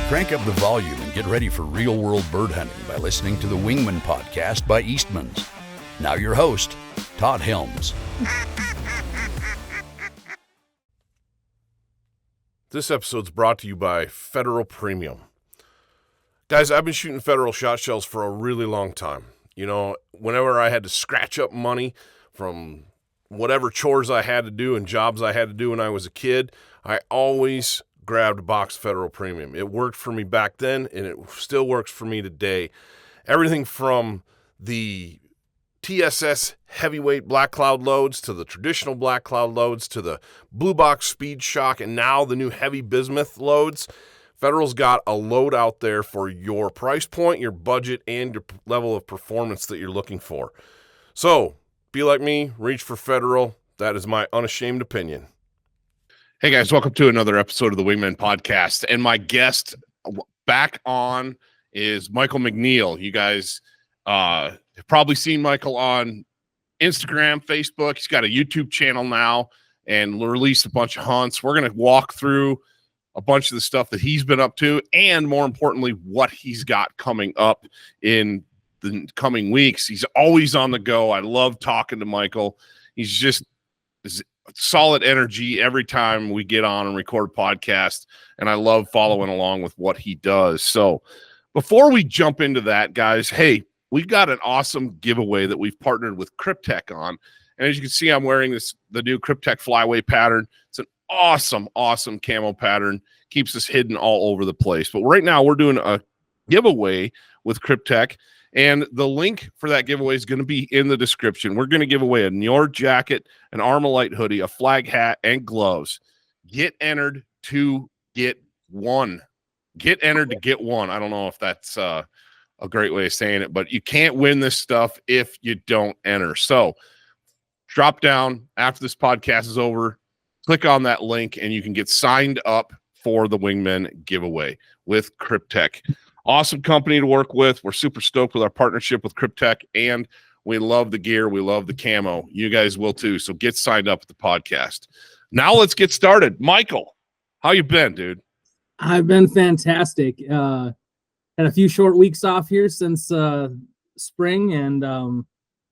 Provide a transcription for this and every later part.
Crank up the volume and get ready for real-world bird hunting by listening to the Wingmen podcast by Eastmans. Now your host, Todd Helms. This episode's brought to you by Federal Premium. Guys, I've been shooting federal shot shells for a really long time. You know, whenever I had to scratch up money from whatever chores I had to do and jobs I had to do when I was a kid, I always grabbed a box of Federal Premium. It worked for me back then, and it still works for me today. Everything from the TSS heavyweight black cloud loads to the traditional black cloud loads to the blue box speed shock and now the new heavy bismuth loads. Federal's got a load out there for your price point, your budget, and your level of performance that you're looking for. So, be like me, reach for Federal. That is my unashamed opinion. Hey guys, welcome to another episode of the Wingmen podcast. And my guest back on is Michael McNeal. You guys have probably seen Michael on Instagram, Facebook. He's got a YouTube channel now and released a bunch of hunts. We're going to walk through a bunch of the stuff that he's been up to and, more importantly, what he's got coming up in the coming weeks. He's always on the go. I love talking to Michael. He's just solid energy every time we get on and record a podcast, and I love following along with what he does. So before we jump into that, guys, hey, we've got an awesome giveaway that we've partnered with Cryptek on. And as you can see, I'm wearing the new Cryptek flyway pattern. It's an awesome camo pattern. Keeps us hidden all over the place. But right now we're doing a giveaway with Cryptek, and the link for that giveaway is going to be in the description. We're going to give away a Nior jacket, an Armalite hoodie, a flag hat, and gloves. Get entered to get one. Get entered to get one. I don't know if that's a great way of saying it, but you can't win this stuff if you don't enter. So drop down after this podcast is over, click on that link, and you can get signed up for the Wingmen giveaway with Cryptek. Awesome company to work with. We're super stoked with our partnership with Cryptek, and we love the gear. We love the camo. You guys will too. So get signed up with the podcast. Now let's get started. Michael, how you been, dude? I've been fantastic. Had a few short weeks off here since spring, and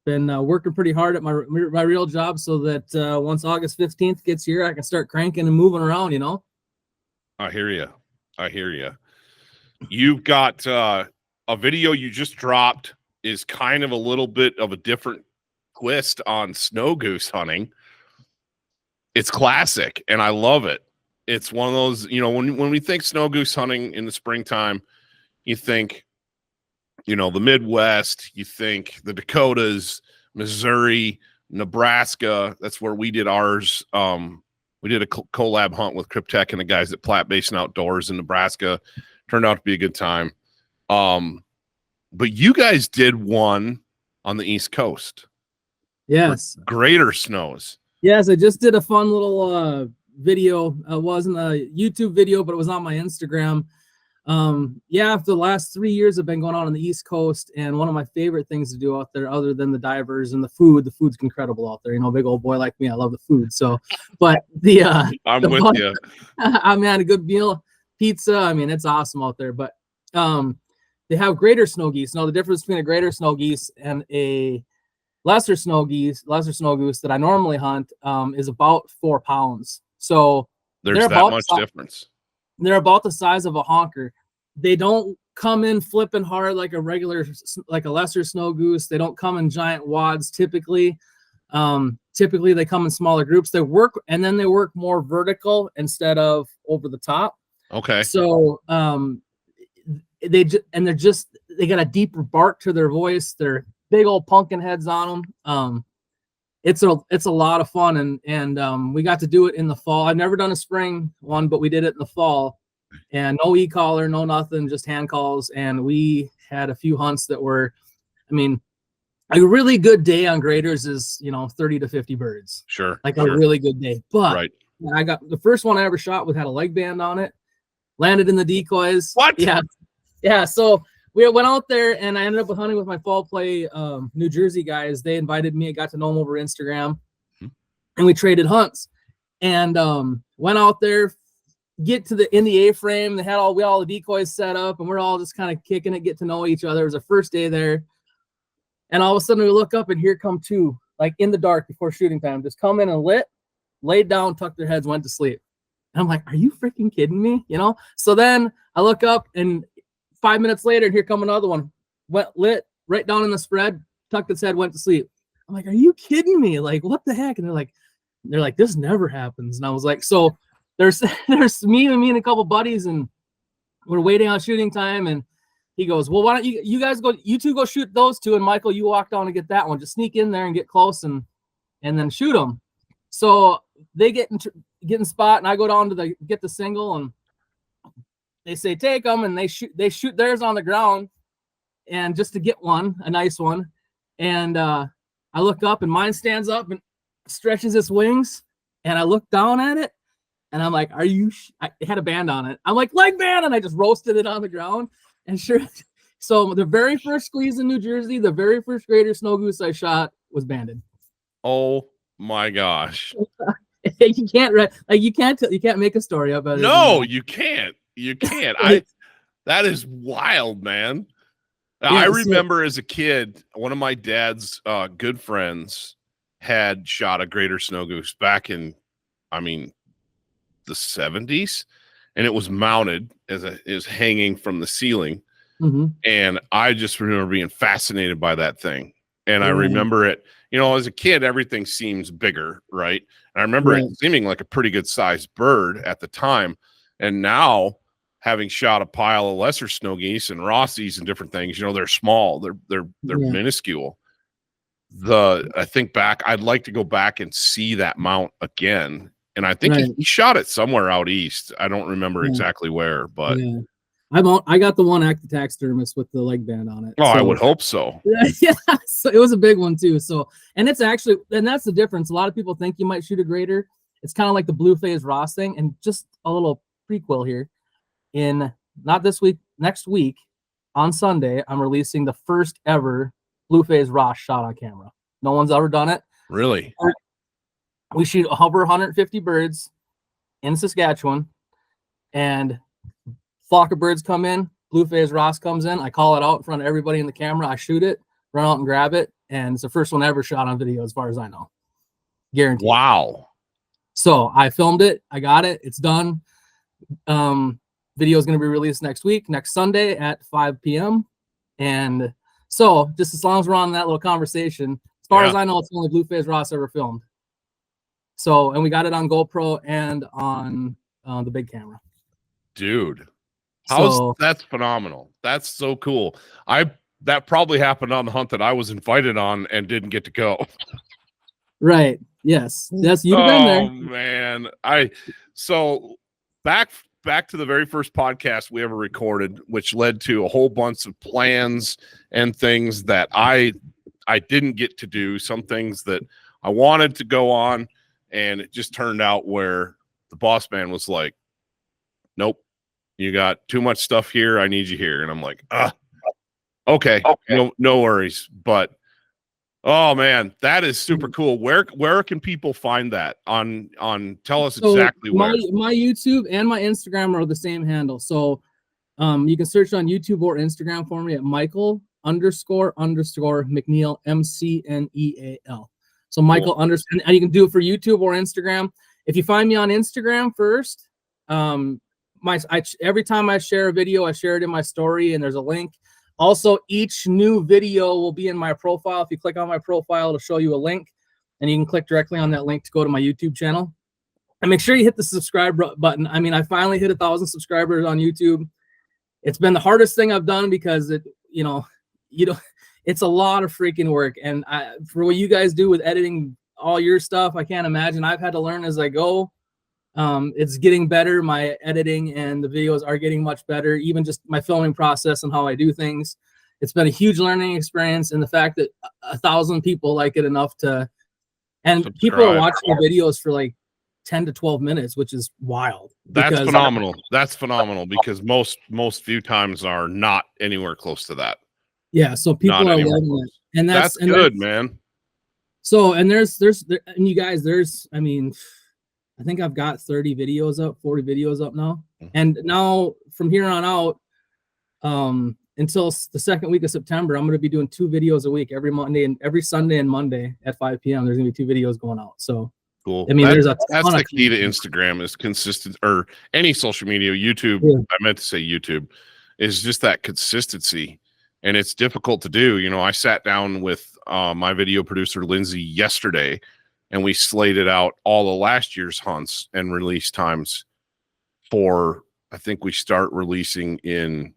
been working pretty hard at my real job so that once August 15th gets here, I can start cranking and moving around, you know? I hear you. You've got a video you just dropped is kind of a little bit of a different twist on snow goose hunting. It's classic, and I love it. It's one of those, you know, when we think snow goose hunting in the springtime, you think, you know, the Midwest, you think the Dakotas, Missouri, Nebraska. That's where we did ours. We did a collab hunt with Cryptek and the guys at Platte Basin Outdoors in Nebraska. Turned out to be a good time. But you guys did one on the East Coast. Yes. Greater snows. Yes, I just did a fun little video. It wasn't a YouTube video, but it was on my Instagram. After the last 3 years I've been going out on the East Coast, and one of my favorite things to do out there, other than the divers and the food's incredible out there. You know, big old boy like me, I love the food. So, but I'm with you. I mean, a good meal, pizza. I mean, it's awesome out there. But they have greater snow geese. Now, the difference between a greater snow geese and a lesser snow goose that I normally hunt is about 4 pounds. So there's that much difference. They're about the size of a honker. They don't come in flipping hard like a lesser snow goose. They don't come in giant wads typically. Typically they come in smaller groups. They work more vertical instead of over the top. Okay. So they got a deeper bark to their voice. They're big old pumpkin heads on them. It's a lot of fun, and we got to do it in the fall. I've never done a spring one, but we did it in the fall, and no e-collar, no nothing, just hand calls. And we had a few hunts that were, I mean, a really good day on graders is, 30 to 50 birds. Sure. A really good day. But right. I got the first one I ever shot with had a leg band on it, landed in the decoys. What? Yeah. So we went out there, and I ended up hunting with my fall play New Jersey guys. They invited me. I got to know them over Instagram, and we traded hunts. And went out there, get to in the A-frame. They had all the decoys set up, and we're all just kind of kicking it, get to know each other. It was our first day there. And all of a sudden we look up and here come two, like in the dark before shooting time, just come in and laid down, tucked their heads, went to sleep. And I'm like, are you freaking kidding me? You know? So then I look up and 5 minutes later, here come another one, lit right down in the spread, tucked its head, went to sleep. I'm like, are you kidding me? Like, what the heck? And they're like, this never happens. And I was like, so there's me and a couple buddies, and we're waiting on shooting time. And he goes, well, why don't you guys go, you two go shoot those two. And Michael, you walk down and get that one. Just sneak in there and get close and then shoot them. So they get in spot, and I go down to get the single, and they say, take them. And they shoot theirs on the ground, and just to get one, a nice one. And I look up, and mine stands up and stretches its wings. And I look down at it, and I'm like, it had a band on it. I'm like, leg band. And I just roasted it on the ground. And sure, so the very first squeeze in New Jersey, the very first greater snow goose I shot was banded. Oh my gosh! You can't make a story up. No, you can't. You can't. That is wild, man. Yeah, I remember as a kid, one of my dad's good friends had shot a greater snow goose back in, the 70s. And it was mounted is hanging from the ceiling. Mm-hmm. And I just remember being fascinated by that thing. And I remember it, as a kid, everything seems bigger, right? And I remember it seeming like a pretty good sized bird at the time. And now, having shot a pile of lesser snow geese and Rossies and different things, they're small, they're minuscule. I think back, I'd like to go back and see that mount again. And I think he shot it somewhere out east. I don't remember exactly where, but I got the one at the taxidermist with the leg band on it. Oh, so, I would hope so. Yeah, so it was a big one too. So, and it's actually, and that's the difference. A lot of people think you might shoot a greater. It's kind of like the blue phase Ross thing. And just a little prequel here. Not this week, next week on Sunday, I'm releasing the first ever blue phase Ross shot on camera. No one's ever done it. Really? We shoot over 150 birds in Saskatchewan, and flock of birds come in, blue phase Ross comes in. I call it out in front of everybody in the camera. I shoot it, run out and grab it, and it's the first one ever shot on video as far as I know. Guaranteed. Wow. So I filmed it. I got it. It's done. Video is going to be released next Sunday at 5 p.m. And so just as long as we're on that little conversation, as far as I know, it's the only blue phase Ross ever filmed. So, and we got it on GoPro and on the big camera. Dude, that's phenomenal. That's so cool. That probably happened on the hunt that I was invited on and didn't get to go. Right. Yes. Yes. You've been there. Oh man. So back to the very first podcast we ever recorded, which led to a whole bunch of plans and things that I didn't get to do, some things that I wanted to go on. And it just turned out where the boss man was like, nope, you got too much stuff here. I need you here. And I'm like, okay. No worries. But, oh man, that is super cool. Where can people find that tell us exactly where. My YouTube and my Instagram are the same handle. So you can search on YouTube or Instagram for me at Michael __ McNeal, McNeal. So Michael and you can do it for YouTube or Instagram. If you find me on Instagram first, every time I share a video, I share it in my story, and there's a link. Also, each new video will be in my profile. If you click on my profile, it'll show you a link, and you can click directly on that link to go to my YouTube channel. And make sure you hit the subscribe button. I finally hit 1,000 subscribers on YouTube. It's been the hardest thing I've done because it's a lot of freaking work. And for what you guys do with editing all your stuff, I can't imagine. I've had to learn as I go. It's getting better. My editing and the videos are getting much better. Even just my filming process and how I do things. It's been a huge learning experience. And the fact that 1,000 people like it enough to, and subscribe. People are watching the videos for like 10 to 12 minutes, which is wild. That's phenomenal. That's phenomenal because most view times are not anywhere close to that. Yeah, so people are loving it, and that's good, man. So, and there's and you guys, I think I've got 30 videos up, 40 videos up now. And now from here on out, until the second week of September, I'm going to be doing 2 videos a week every Monday and every Sunday and Monday at 5 p.m. There's going to be 2 videos going out. So cool. I mean, that's ton the of key to Instagram is consistent, or any social media. YouTube, I meant to say YouTube, is just that consistency, and it's difficult to do. You know, I sat down with my video producer Lindsay yesterday, and we slated out all of last year's hunts and release times for. I think we start releasing in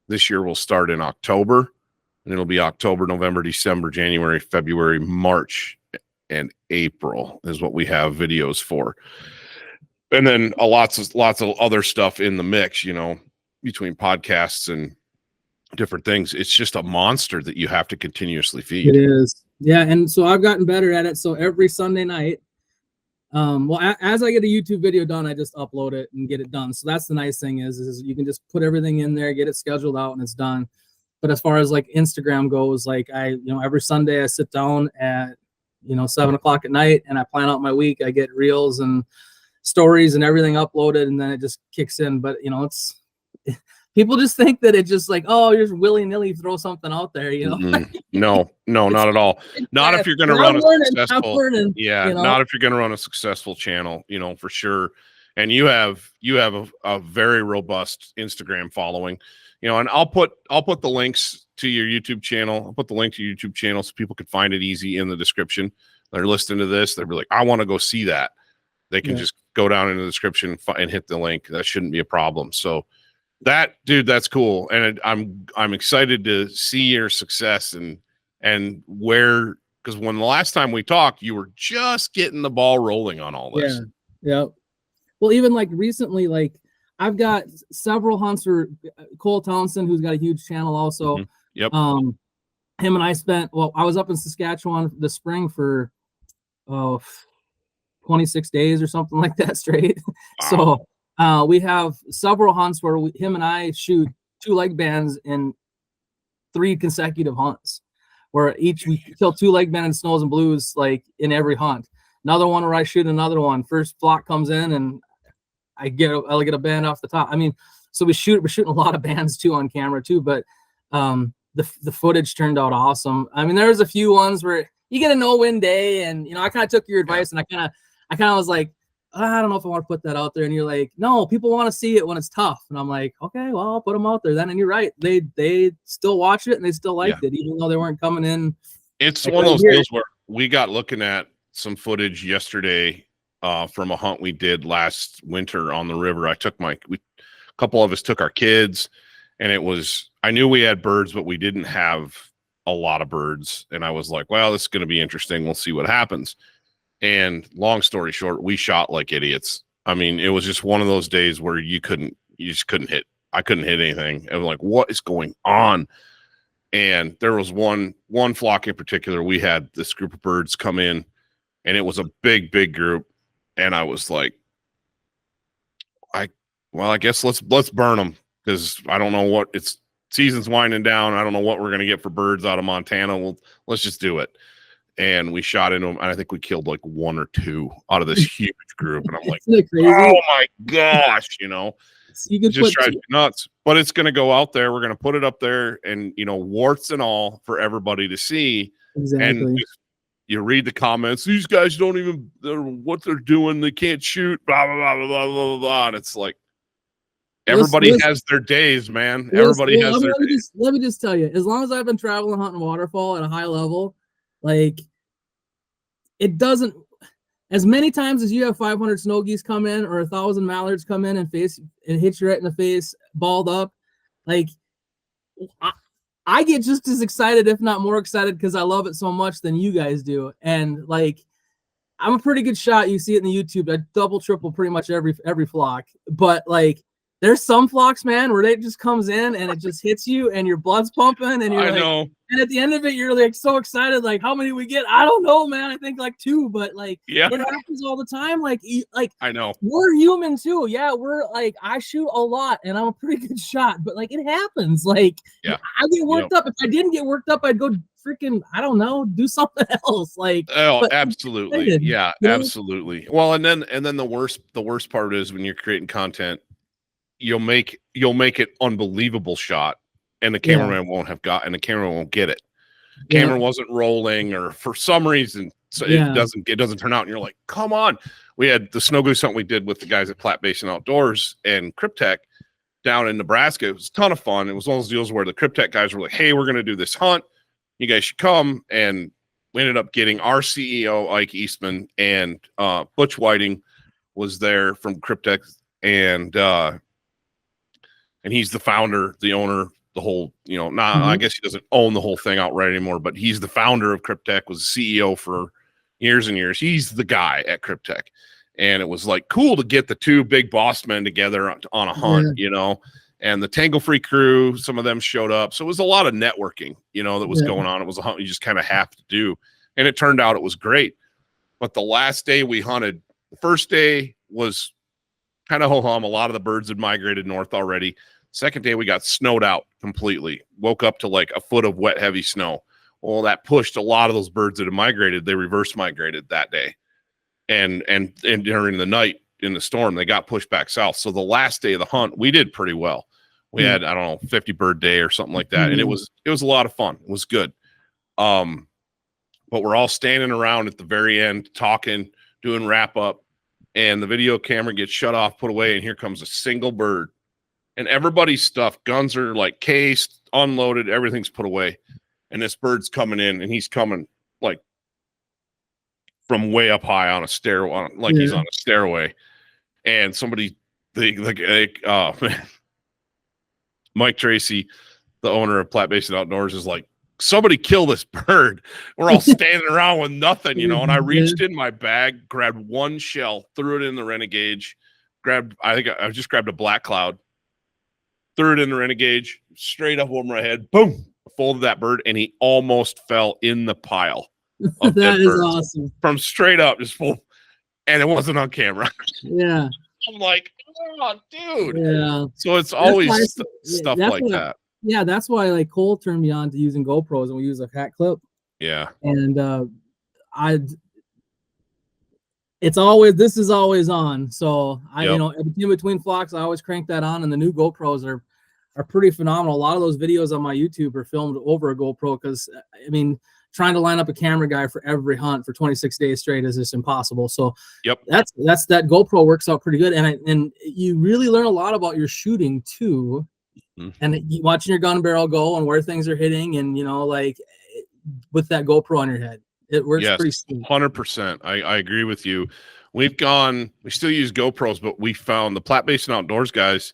this year. We'll start in October, and it'll be October, November, December, January, February, March, and April is what we have videos for. And then lots of other stuff in the mix, you know, between podcasts and different things. It's just a monster that you have to continuously feed. It is. Yeah. And so I've gotten better at it. So every Sunday night, as I get a YouTube video done, I just upload it and get it done. So that's the nice thing is you can just put everything in there, get it scheduled out, and it's done. But as far as like Instagram goes, like every Sunday I sit down at 7 o'clock at night and I plan out my week. I get reels and stories and everything uploaded, and then it just kicks in. But it's people just think that it just like, oh, you're just willy-nilly throw something out there, No, not at all. Not if you're going to run a successful, not if you're going to run a successful channel, for sure. And you have a very robust Instagram following, and I'll put the links to your YouTube channel. I'll put the link to your YouTube channel so people can find it easy in the description. They're listening to this. They'll be like, I want to go see that. They can just go down in the description and hit the link. That shouldn't be a problem. So that's cool. And I'm excited to see your success and where, because when the last time we talked, you were just getting the ball rolling on all this. Yeah. Well, even like recently, like I've got several hunts for Cole Townsend, who's got a huge channel also. Mm-hmm. Yep. Him and I I was up in Saskatchewan this spring for 26 days or something like that straight. Wow. So we have several hunts where him and I shoot 2 leg bands in 3 consecutive hunts, where we kill 2 leg band and snows and blues like in every hunt. Another one where I shoot another one. First flock comes in and I'll get a band off the top. I mean, so we're shooting a lot of bands too on camera too, but the footage turned out awesome. I mean, there was a few ones where you get a no-win day, and I kind of took your advice, and I kind of was like, I don't know if I want to put that out there. And you're like, no, people want to see it when it's tough. And I'm like, okay, well, I'll put them out there then. And you're right, they still watch it and they still liked it, even though they weren't coming in. It's one of those deals where we got looking at some footage yesterday from a hunt we did last winter on the river. A couple of us took our kids, and I knew we had birds, but we didn't have a lot of birds. And I was like, well, this is going to be interesting. We'll see what happens. And long story short, we shot like idiots. I mean, it was just one of those days where you just couldn't hit. I couldn't hit anything. I was like, what is going on? And there was one flock in particular. We had this group of birds come in, and it was a big, big group. And I was like, I guess let's burn them, because I don't know season's winding down. I don't know what we're going to get for birds out of Montana. Let's just do it. And we shot into them, and I think we killed like 1 or 2 out of this huge group. And I'm like, oh my gosh, you just drives me nuts. But it's going to go out there. We're going to put it up there, and warts and all for everybody to see. Exactly. And you read the comments. These guys don't even what they're doing. They can't shoot. Blah blah blah blah blah blah. And it's like everybody has their days, man. Everybody has their days. Let me just tell you, as long as I've been traveling hunting waterfall at a high level, like it doesn't, as many times as you have 500 snow geese come in or 1,000 mallards come in and hit you right in the face, balled up, like I get just as excited, if not more excited, because I love it so much than you guys do. And like, I'm a pretty good shot. You see it in the YouTube. I double, triple pretty much every flock. But like, there's some flocks, man, where it just comes in and it just hits you and your blood's pumping and you're know. And at the end of it, you're like so excited. Like, how many we get? I don't know, man. I think like 2, but like, it happens all the time. Like I know we're human too. Yeah, we're like, I shoot a lot and I'm a pretty good shot, but like it happens. Like, I get worked up. If I didn't get worked up, I'd go freaking, I don't know, do something else. Like, oh, absolutely. excited, Yeah, you know? absolutely. Well, and then the worst part is when you're creating content, you'll make it unbelievable shot, and the cameraman won't have got, and the camera won't get it. Camera wasn't rolling, or for some reason, so it doesn't turn out, and you're like, come on. We had the snow goose hunt we did with the guys at Platte Basin Outdoors and Cryptech down in Nebraska. It was a ton of fun. It was one of those deals where the Cryptech guys were like, hey, we're going to do this hunt. You guys should come. And we ended up getting our CEO, Ike Eastman, and Butch Whiting was there from Cryptech. And he's the founder, the owner, the whole, I guess he doesn't own the whole thing outright anymore, but he's the founder of Cryptech, was the CEO for years and years. He's the guy at Cryptech. And it was like cool to get the two big boss men together on a hunt, and the Tangle Free crew, some of them showed up. So it was a lot of networking, that was going on. It was a hunt you just kind of have to do. And it turned out it was great. But the last day we hunted, the first day was kind of ho-hum. A lot of the birds had migrated north already. Second day we got snowed out completely. Woke up to like a foot of wet, heavy snow. Well, that pushed a lot of those birds that had migrated. They reverse migrated that day. And during the night in the storm, they got pushed back south. So the last day of the hunt, we did pretty well. We had, I don't know, 50 bird day or something like that. And it was a lot of fun. It was good. But we're all standing around at the very end, talking, doing wrap up, and the video camera gets shut off, put away. And here comes a single bird, and everybody's stuff, guns are like cased, unloaded, everything's put away. And this bird's coming in, and he's coming like from way up high on a stairway, like he's on a stairway. And somebody, Mike Tracy, the owner of Platte Basin Outdoors, is like, somebody kill this bird. We're all standing around with nothing, and I reached in my bag, grabbed one shell, threw it in the Renegade, I just grabbed a black cloud, threw it in the Renegade, straight up over my head, boom, folded that bird, and he almost fell in the pile. That is awesome. From straight up, just full, and it wasn't on camera. Yeah. I'm like, oh, dude. Yeah. So it's always stuff like that. Yeah, that's why like Cole turned me on to using GoPros, and we use a hat clip. Yeah. And this is always on. So in between flocks, I always crank that on, and the new GoPros are pretty phenomenal. A lot of those videos on my YouTube are filmed over a GoPro because trying to line up a camera guy for every hunt for 26 days straight is just impossible. So that GoPro works out pretty good. And you really learn a lot about your shooting too. And watching your gun barrel go and where things are hitting, and like with that GoPro on your head, it works pretty smooth. 100%. I agree with you. We still use GoPros, but we found the Platte Basin Outdoors guys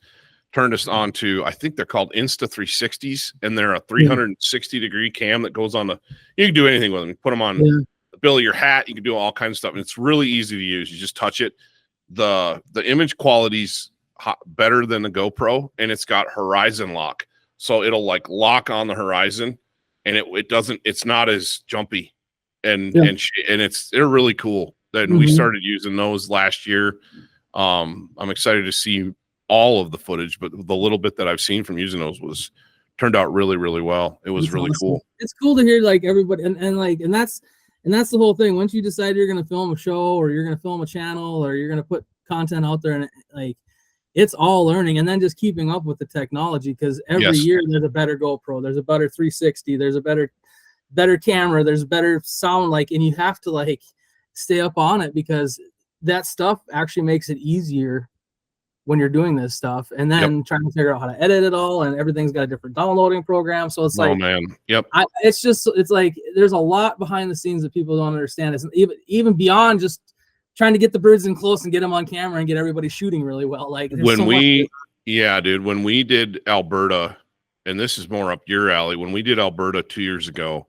turned us on to, I think they're called Insta 360s, and they're a 360-degree cam that goes on you can do anything with them. You put them on the bill of your hat, you can do all kinds of stuff, and it's really easy to use. You just touch it. The image quality's better than the GoPro, and it's got horizon lock, so it'll like lock on the horizon, and it's not as jumpy, and they're really cool. Then we started using those last year. I'm excited to see all of the footage, but the little bit that I've seen from using those turned out really, really well. It was really cool. It's cool to hear like everybody and that's the whole thing. Once you decide you're going to film a show, or you're going to film a channel, or you're going to put content out there, and like it's all learning, and then just keeping up with the technology, because every year there's a better GoPro, there's a better 360, there's a better camera, there's better sound, and you have to like stay up on it, because that stuff actually makes it easier when you're doing this stuff, and then trying to figure out how to edit it all, and everything's got a different downloading program. So it's it's like there's a lot behind the scenes that people don't understand. It's even beyond just trying to get the birds in close and get them on camera and get everybody shooting really well. Like when we did Alberta, and this is more up your alley. When we did Alberta 2 years ago,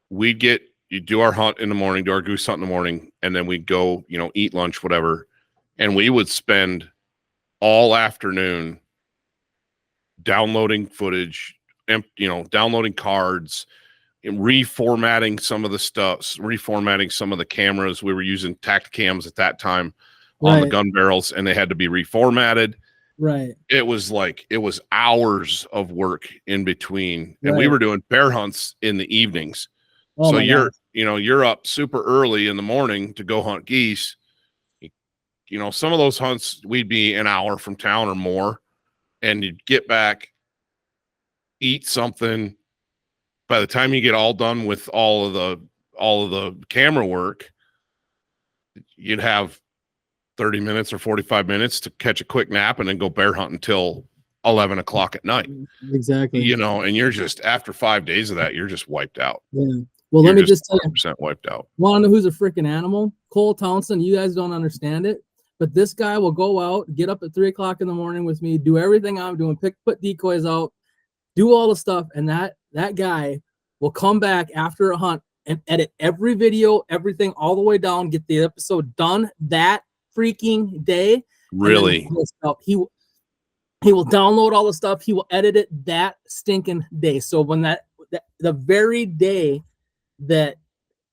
you do our hunt in the morning, do our goose hunt in the morning, and then we'd go, eat lunch, whatever. And we would spend all afternoon downloading footage, downloading cards, and reformatting some of the stuff, reformatting some of the cameras. We were using Tacticams at that time on the gun barrels, and they had to be reformatted. Right. It was hours of work in between. And we Right. were doing bear hunts in the evenings. Oh So my gosh. you're up super early in the morning to go hunt geese. Some of those hunts we'd be an hour from town or more, and you'd get back, eat something. By the time you get all done with all of the camera work, you'd have 30 minutes or 45 minutes to catch a quick nap and then go bear hunt until 11 o'clock at night. Exactly. And you're just, after 5 days of that, you're just wiped out. Yeah. Well, let me just tell you, 100% wiped out. want to know who's a freaking animal? Cole Townsend. You guys don't understand it, but this guy will go out, get up at 3 o'clock in the morning with me, do everything I'm doing, put decoys out, do all the stuff, and that guy will come back after a hunt and edit every video, everything all the way down, get the episode done that freaking day. Really? He will download all the stuff. He will edit it that stinking day. So when the very day that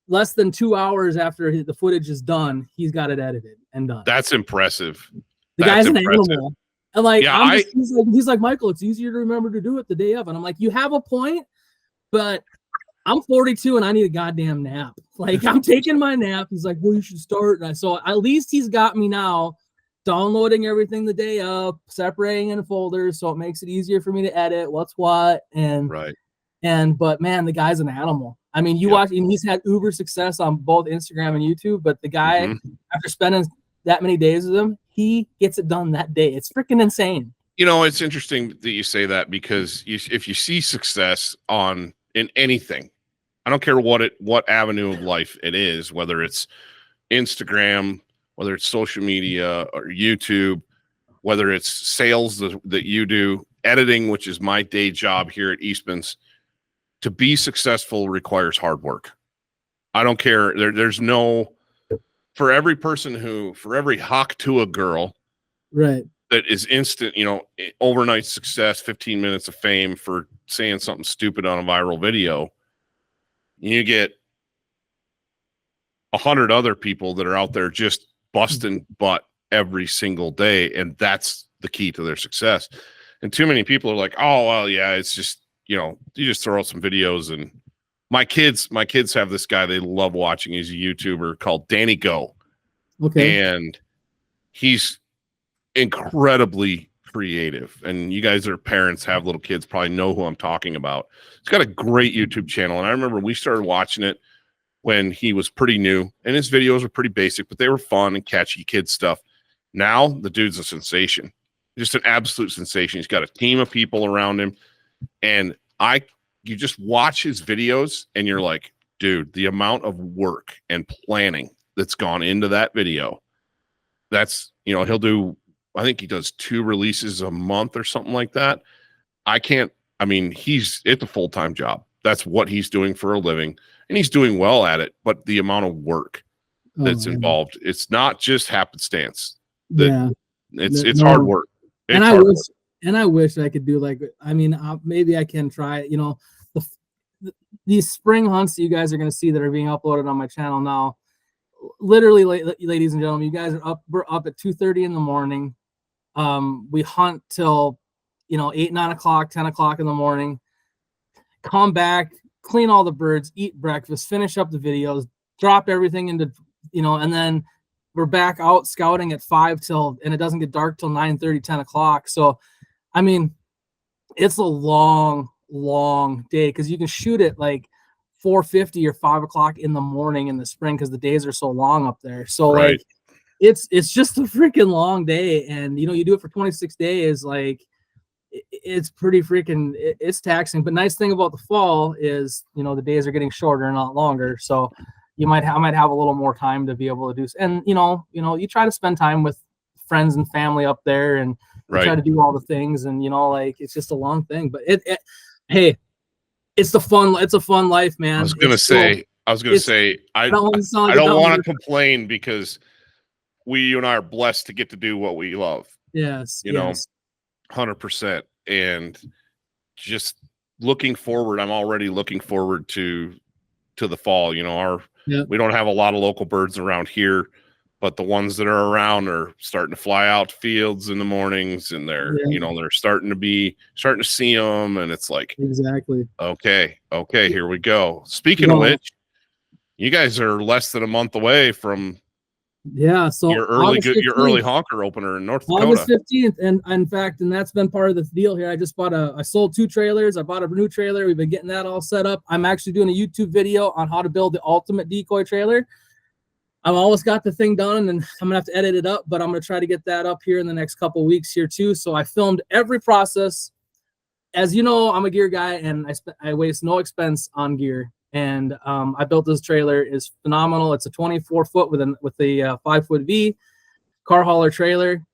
less than 2 hours after the footage is done, he's got it edited and done. That's impressive. The guy's an animal. And he's like, Michael, it's easier to remember to do it the day of. And I'm like, you have a point, but I'm 42 and I need a goddamn nap. Like, I'm taking my nap. He's like, well, you should start. So at least he's got me now downloading everything the day of, separating in folders. So it makes it easier for me to edit what's what. But man, the guy's an animal. I mean, watch, and he's had uber success on both Instagram and YouTube, but the guy, after spending that many days with him, he gets it done that day. It's freaking insane. It's interesting that you say that, because if you see success in anything, I don't care what avenue of life it is, whether it's Instagram, whether it's social media or YouTube, whether it's sales that you do, editing, which is my day job here at Eastmans, to be successful requires hard work. I don't care. For every hawk to a girl, right, that is instant, overnight success, 15 minutes of fame for saying something stupid on a viral video, you get 100 other people that are out there just busting butt every single day, and that's the key to their success. And too many people are like, oh, well, yeah, it's just, you just throw out some videos. And my kids have this guy they love watching. He's a YouTuber called Danny Go. Okay. And he's incredibly creative. And you guys that are parents, have little kids, probably know who I'm talking about. He's got a great YouTube channel. And I remember we started watching it when he was pretty new, and his videos were pretty basic, but they were fun and catchy kid stuff. Now the dude's a sensation, just an absolute sensation. He's got a team of people around him. And you just watch his videos and you're like, dude, the amount of work and planning that's gone into that video, that's, he'll do, I think he does 2 releases a month or something like that. It's a full-time job. That's what he's doing for a living, and he's doing well at it, but the amount of work that's involved, it's not just happenstance. It's hard work. I wish I could do maybe I can try it. These spring hunts that you guys are going to see that are being uploaded on my channel now, literally, ladies and gentlemen, you guys we're up at 2:30 in the morning. We hunt till 8, 9 o'clock, 10 o'clock in the morning, come back, clean all the birds, eat breakfast, finish up the videos, drop everything into, and then we're back out scouting at 5 and it doesn't get dark till 9:30, 10 o'clock. So, it's a long day, because you can shoot it like 4:50 or 5 o'clock in the morning in the spring, because the days are so long up there. So right. It's just a freaking long day. And, you do it for 26 days. It's pretty freaking, it's taxing. But nice thing about the fall is, the days are getting shorter, not longer. So I might have a little more time to be able to do. And, you try to spend time with friends and family up there, and try to do all the things. And, it's just a long thing, but hey, it's a fun life, man. I was going to say, I don't want to complain, because you and I are blessed to get to do what we love. Yes. 100%. And just looking forward, I'm already looking forward to the fall. We don't have a lot of local birds around here. but the ones that are around are starting to fly out to fields in the mornings, and they're they're starting to see them, and it's like, exactly. Okay, here we go. Speaking of which, you guys are less than a month away from so your early honker opener in North Dakota. August 15th, and in fact, and that's been part of the deal here. I sold 2 trailers. I bought a new trailer. We've been getting that all set up. I'm actually doing a YouTube video on how to build the ultimate decoy trailer. I've almost got the thing done, and I'm gonna have to edit it up, but I'm gonna try to get that up here in the next couple weeks here too. So I filmed every process. As you know, I'm a gear guy, and I waste no expense on gear. And I built this trailer. Is phenomenal. It's a 24-foot with a 5-foot V car hauler trailer.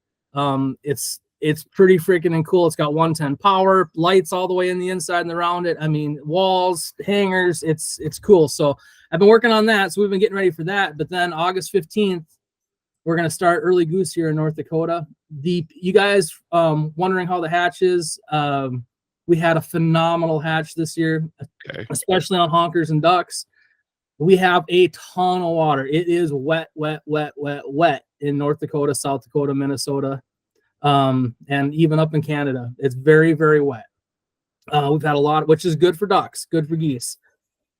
It's pretty freaking and cool. It's got 110 power, lights all the way in the inside and around it. I mean, walls, hangers. It's cool. So I've been working on that. So we've been getting ready for that. But then August 15th, we're gonna start early goose here in North Dakota. You guys wondering how the hatch is? We had a phenomenal hatch this year, especially on honkers and ducks. We have a ton of water. It is wet in North Dakota, South Dakota, Minnesota, and even up in Canada. It's very, very wet. We've had a lot, which is good for ducks, good for geese.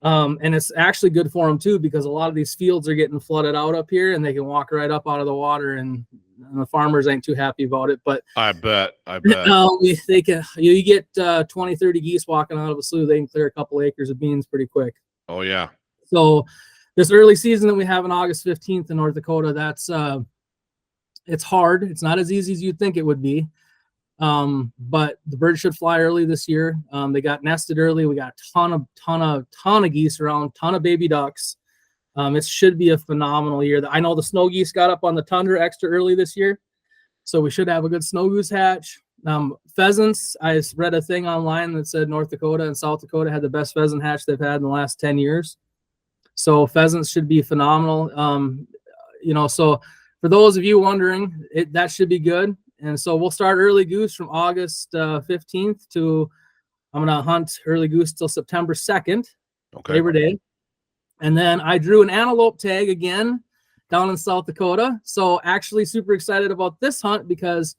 And it's actually good for them too, because a lot of these fields are getting flooded out up here, and they can walk right up out of the water, and the farmers ain't too happy about it. But I bet they can. You get 20, 30 geese walking out of a slough, they can clear a couple acres of beans pretty quick. Oh yeah. So this early season that we have on August 15th in North Dakota, that's it's hard. It's not as easy as you'd think it would be. But the birds should fly early this year. They got nested early. We got a ton of geese around, ton of baby ducks. It should be a phenomenal year. I know the snow geese got up on the tundra extra early this year, so we should have a good snow goose hatch. Pheasants, I read a thing online that said North Dakota and South Dakota had the best pheasant hatch they've had in the last 10 years. So pheasants should be phenomenal. So for those of you wondering, that should be good. And so we'll start early goose from August 15th to, I'm going to hunt early goose till September 2nd, Labor Day. And then I drew an antelope tag again down in South Dakota. So actually super excited about this hunt because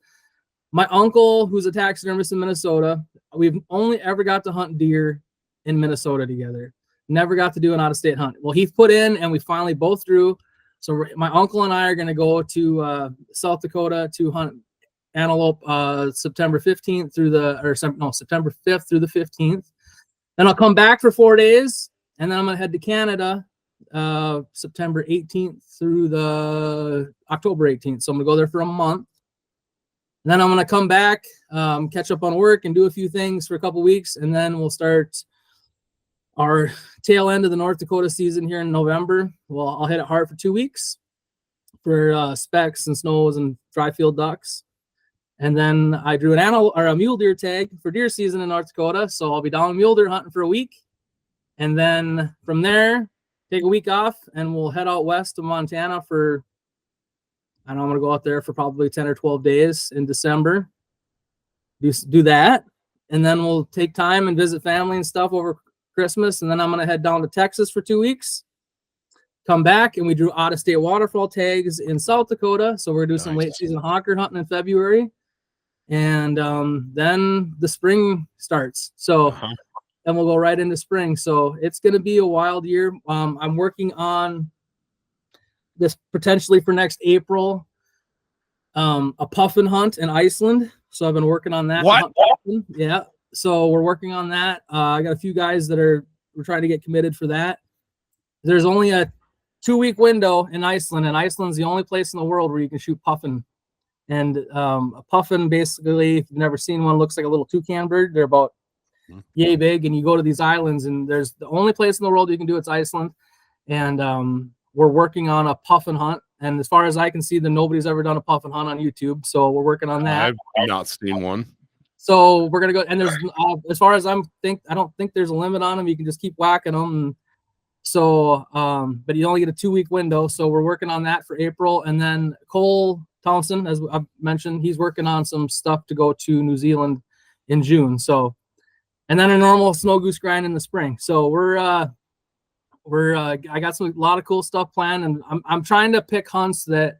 my uncle, who's a taxidermist in Minnesota, we've only ever got to hunt deer in Minnesota together. Never got to do an out-of-state hunt. Well, he put in, and we finally both drew. So my uncle and I are going to go to South Dakota to hunt antelope September 15th September 5th through the 15th. Then I'll come back for 4 days, and then I'm going to head to Canada September 18th through the October 18th. So I'm going to go there for a month. And then I'm going to come back, catch up on work, and do a few things for a couple weeks, and then we'll start our tail end of the North Dakota season here in November. Well, I'll hit it hard for 2 weeks for specks and snows and dry field ducks. And then I drew a mule deer tag for deer season in North Dakota. So I'll be down mule deer hunting for a week. And then from there, take a week off, and we'll head out west to Montana for, I'm going to go out there for probably 10 or 12 days in December. Do that. And then we'll take time and visit family and stuff over Christmas. And then I'm going to head down to Texas for 2 weeks. Come back, and we drew out-of-state waterfowl tags in South Dakota. So we're going to do some late season honker hunting in February. And then the spring starts. So then we'll go right into spring. So it's going to be a wild year. I'm working on this potentially for next April, a puffin hunt in Iceland. So I've been working on that. What? Yeah. So we're working on that. I got a few guys that we're trying to get committed for that. There's only a 2-week window in Iceland, and Iceland's the only place in the world where you can shoot puffin. And a puffin, basically, if you've never seen one, looks like a little toucan bird. They're about yay big, and you go to these islands, and there's the only place in the world you can do it's Iceland. And we're working on a puffin hunt. And as far as I can see, nobody's ever done a puffin hunt on YouTube. So we're working on that. I've not seen one. So we're gonna go, and there's as far as I don't think there's a limit on them. You can just keep whacking them. And so, but you only get a 2-week window. So we're working on that for April, and then Cole Townsend, as I've mentioned, he's working on some stuff to go to New Zealand in June. So, and then a normal snow goose grind in the spring. So we're I got a lot of cool stuff planned, and I'm trying to pick hunts that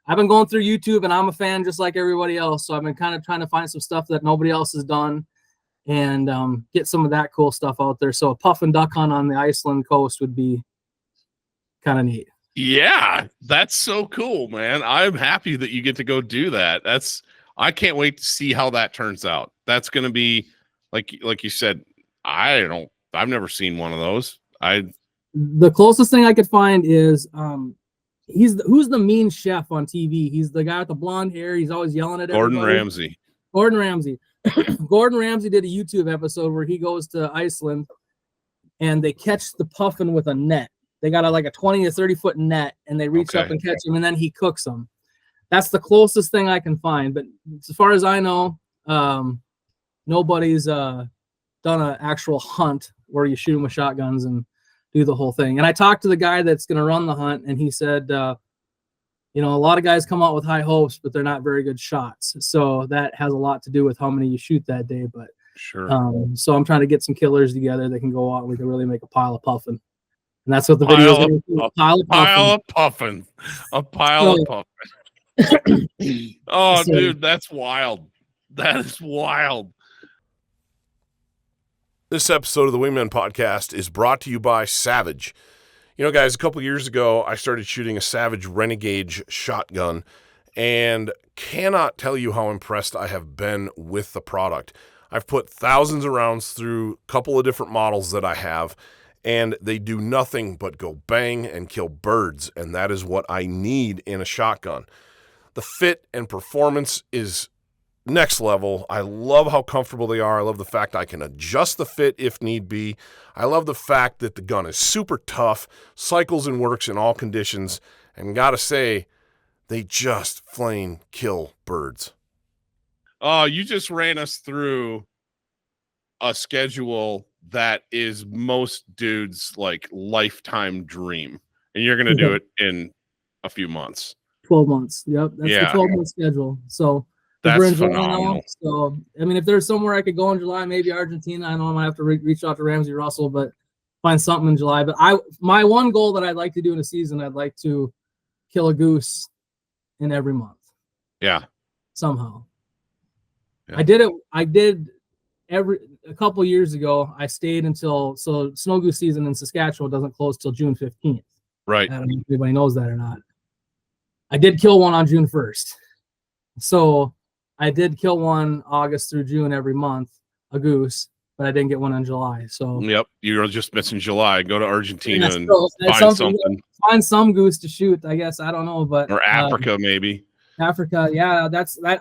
I've been going through YouTube, and I'm a fan just like everybody else. So I've been kind of trying to find some stuff that nobody else has done, and get some of that cool stuff out there. So a puffin duck hunt on the Iceland coast would be kind of neat. Yeah, that's so cool, man. I'm happy that you get to go do that. I can't wait to see how that turns out. That's going to be like you said, I've never seen one of those. The closest thing I could find is who's the mean chef on TV? He's the guy with the blonde hair. He's always yelling at everybody. Gordon Ramsay. Gordon Ramsay did a YouTube episode where he goes to Iceland and they catch the puffin with a net. They got like a 20 to 30 foot net, and they reach up and catch him, and then he cooks them. That's the closest thing I can find. But as far as I know, nobody's done an actual hunt where you shoot them with shotguns and do the whole thing. And I talked to the guy that's going to run the hunt, and he said, a lot of guys come out with high hopes, but they're not very good shots. So that has a lot to do with how many you shoot that day. But sure. So I'm trying to get some killers together that can go out and we can really make a pile of puffin. And that's what the video is going to be. A pile of puffin. Oh, so, dude, that's wild. That is wild. This episode of the Wingmen podcast is brought to you by Savage. Guys, a couple years ago, I started shooting a Savage Renegade shotgun and cannot tell you how impressed I have been with the product. I've put thousands of rounds through a couple of different models that I have, and they do nothing but go bang and kill birds, and that is what I need in a shotgun. The fit and performance is next level. I love how comfortable they are. I love the fact I can adjust the fit if need be. I love the fact that the gun is super tough, cycles and works in all conditions, and gotta say, they just plain kill birds. Oh, you just ran us through a schedule that is most dudes' like lifetime dream, and you're gonna do it in a few months. 12 months. Yep, that's the 12-month schedule. So that's phenomenal. So I mean, if there's somewhere I could go in July, maybe Argentina. I know I might have to reach out to Ramsey Russell, but find something in July. But my one goal that I'd like to do in a season, I'd like to kill a goose in every month. Yeah. Somehow. Yeah. I did a couple years ago. I stayed until snow goose season in Saskatchewan doesn't close till June 15th. Right. I don't know if anybody knows that or not. I did kill one on June 1st. So I did kill one August through June every month, a goose, but I didn't get one in July. So yep, you're just missing July. Go to Argentina and find something. Find some goose to shoot, I guess. I don't know, but or Africa maybe. Africa, yeah,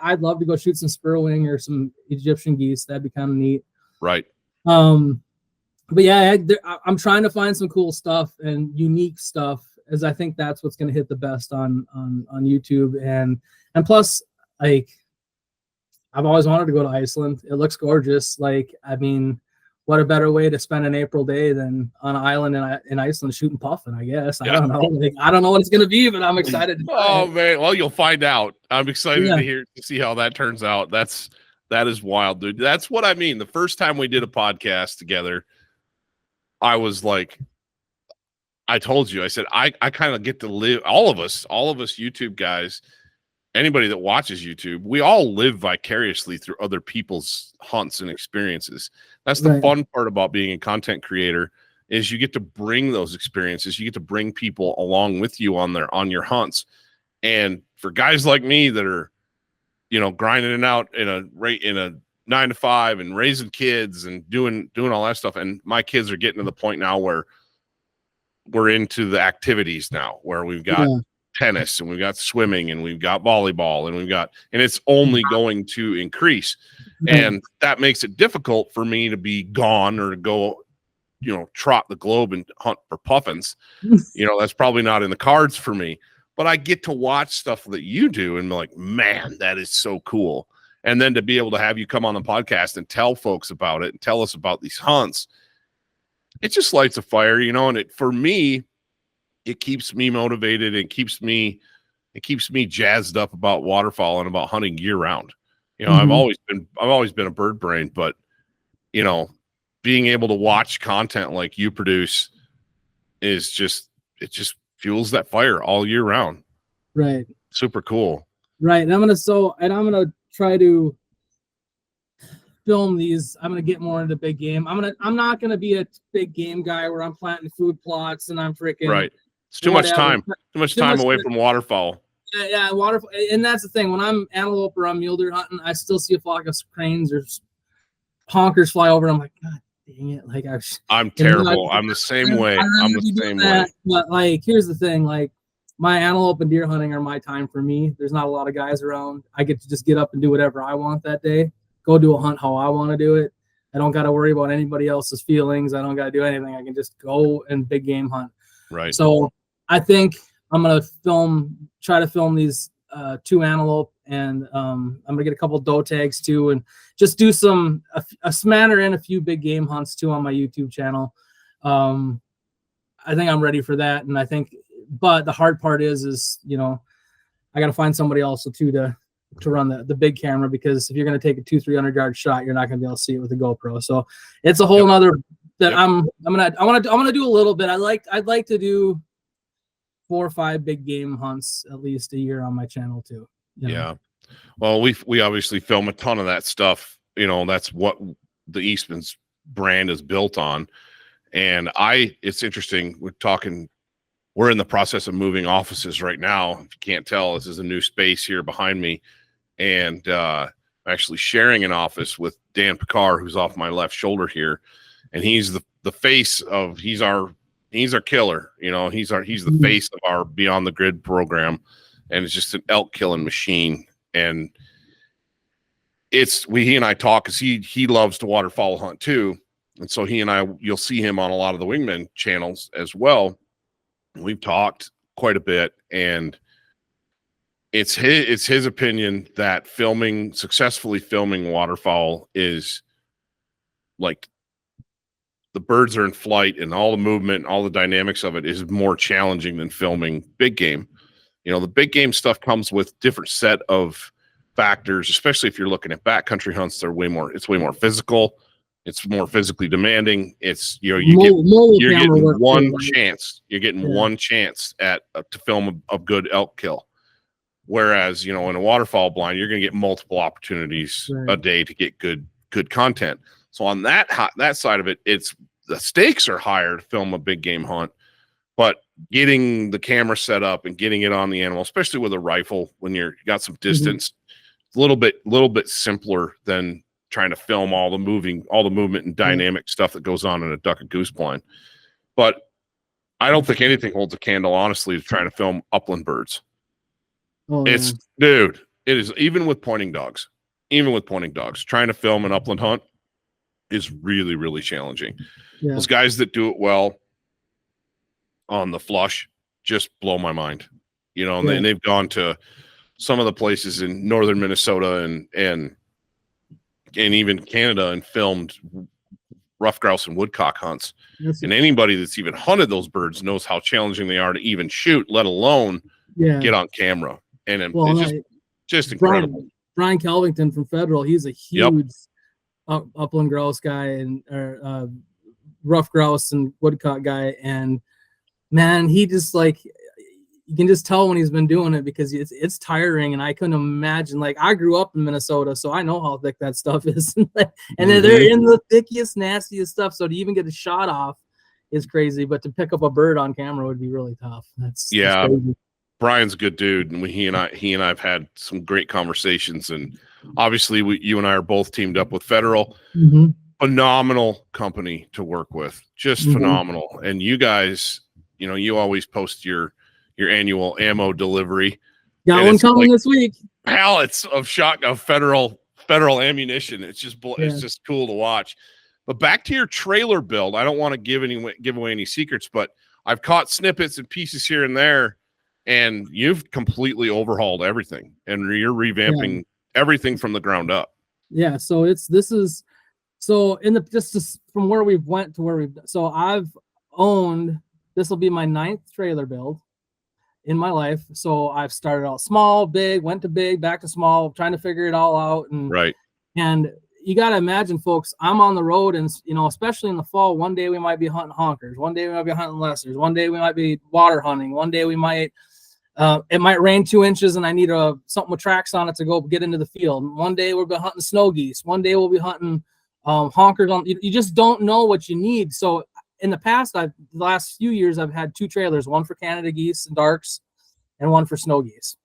I'd love to go shoot some spurwing or some Egyptian geese. That'd be kind of neat. Right. But yeah, I'm trying to find some cool stuff and unique stuff, as I think that's what's going to hit the best on YouTube. And plus, like, I've always wanted to go to Iceland. It looks gorgeous. Like, I mean, what a better way to spend an April day than on an island in Iceland shooting puffin, I guess. Yeah. I don't know. Like, I don't know what it's going to be, but I'm excited. Oh, man. Well, you'll find out. I'm excited to see how that turns out. That is wild, dude. That's what I mean. The first time we did a podcast together, I was like, I told you, I said, I kind of get to live, all of us YouTube guys, anybody that watches YouTube, we all live vicariously through other people's hunts and experiences. That's the fun part about being a content creator, is you get to bring those experiences. You get to bring people along with you on your hunts. And for guys like me that are, grinding it out in a 9 to 5 and raising kids and doing all that stuff. And my kids are getting to the point now where we're into the activities now, where we've got tennis and we've got swimming and we've got volleyball and it's only going to increase. And that makes it difficult for me to be gone or to go, trot the globe and hunt for puffins. That's probably not in the cards for me, but I get to watch stuff that you do and be like, man, that is so cool. And then to be able to have you come on the podcast and tell folks about it and tell us about these hunts, it just lights a fire, and for me, it keeps me motivated and keeps me jazzed up about waterfowl and about hunting year round. I've always been a bird brain, but being able to watch content like you produce is just, it just fuels that fire all year round. Right. Super cool. Right. And I'm gonna try to film these. I'm gonna get more into big game. I'm not gonna be a big game guy where I'm planting food plots and I'm freaking Right. It's too much time. Too much time away from waterfowl. Yeah, waterfowl. And that's the thing. When I'm antelope or I'm mule deer hunting, I still see a flock of cranes or honkers fly over. I'm like, God dang it! Like I'm terrible. I'm the same way. I'm the same way. But like, here's the thing. Like, my antelope and deer hunting are my time for me. There's not a lot of guys around. I get to just get up and do whatever I want that day. Go do a hunt how I want to do it. I don't got to worry about anybody else's feelings. I don't got to do anything. I can just go and big game hunt. Right. So I think I'm gonna try to film these 2 antelope, and I'm gonna get a couple doe tags too, and just do a smatter in a few big game hunts too on my YouTube channel. I think I'm ready for that, and I think, but the hard part is I got to find somebody else too to run the big camera, because if you're going to take a 200-300 yard shot, you're not going to be able to see it with a GoPro. So it's a whole nother that I want to do a little bit. I'd like to do 4 or 5 big game hunts at least a year on my channel too. Yeah. Well, we obviously film a ton of that stuff. That's what the Eastmans brand is built on. And it's interesting. We're in the process of moving offices right now. If you can't tell, this is a new space here behind me. And I'm actually sharing an office with Dan Picard, who's off my left shoulder here. And he's the face of, he's our killer. He's the face of our Beyond the Grid program. And it's just an elk killing machine. And he and I talk, because he loves to waterfowl hunt too. And so you'll see him on a lot of the Wingmen channels as well. We've talked quite a bit, and it's his opinion that successfully filming waterfowl is like, the birds are in flight and all the movement, all the dynamics of it is more challenging than filming big game. The big game stuff comes with different set of factors, especially if you're looking at backcountry hunts. It's way more physical. It's more physically demanding. It's, you're getting one chance. You're getting one chance to film a good elk kill. Whereas, in a waterfowl blind, you're going to get multiple opportunities a day to get good content. So on that side of it, the stakes are higher to film a big game hunt, but getting the camera set up and getting it on the animal, especially with a rifle, when you got some distance, it's a little bit simpler than trying to film all the movement and dynamic stuff that goes on in a duck and goose blind. But I don't think anything holds a candle, honestly, to trying to film upland birds. Dude, it is, even with pointing dogs, trying to film an upland hunt is really, really challenging. Yeah. Those guys that do it well on the flush just blow my mind. And they've gone to some of the places in northern Minnesota and even Canada and filmed rough grouse and woodcock hunts. And anybody that's even hunted those birds knows how challenging they are to even shoot, let alone get on camera. And it's just incredible. Brian Kelvington from Federal, he's a huge upland grouse guy and rough grouse and woodcock guy. And man, he just you can just tell when he's been doing it, because it's tiring. And I couldn't imagine, I grew up in Minnesota, so I know how thick that stuff is. And then they're in the thickest, nastiest stuff. So to even get a shot off is crazy, but to pick up a bird on camera would be really tough. That's crazy. Brian's a good dude. And he and I have had some great conversations, and obviously you and I are both teamed up with Federal. Phenomenal company to work with, just phenomenal. And you guys, you always post your annual ammo delivery. Got one coming this week. Pallets of federal ammunition. It's just cool to watch. But back to your trailer build. I don't want to give away any secrets, but I've caught snippets and pieces here and there, and you've completely overhauled everything, and you're revamping everything from the ground up. Yeah. So from where we've went to where so I've owned, this will be my 9th trailer build in my life. So I've started out small, big, went to big, back to small, trying to figure it all out. And you got to imagine, folks, I'm on the road, and, you know, especially in the fall, one day we might be hunting honkers. One day we might be hunting lessers. One day we might be water hunting. One day we might, it might rain 2 inches and I need something with tracks on it to go get into the field. One day we'll be hunting snow geese. One day we'll be hunting honkers. You just don't know what you need. So in the past, the last few years, I've had 2 trailers, one for Canada geese and darks and one for snow geese,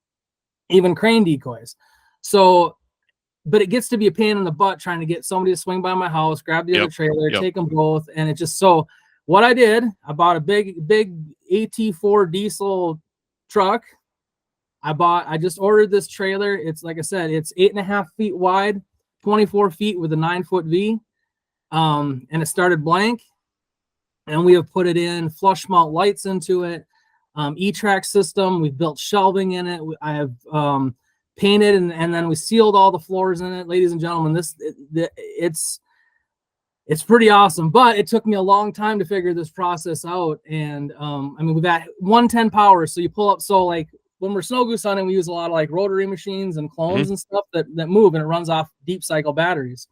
even crane decoys. So, but it gets to be a pain in the butt trying to get somebody to swing by my house, grab the other trailer, take them both. And it just, so what I did, I bought a big AT4 diesel truck. I just ordered this trailer. It's, like I said, it's 8.5 feet wide, 24 feet with a 9-foot V. And it started blank. And we have put it in flush mount lights into it. E-track system. We've built shelving in it. I have, painted and then we sealed all the floors in it. Ladies and gentlemen, it's pretty awesome, but it took me a long time to figure this process out. And I mean, we've got 110 power, so you pull up. So like when we're snow goose hunting, we use a lot of like rotary machines and clones and stuff that move, and it runs off deep cycle batteries.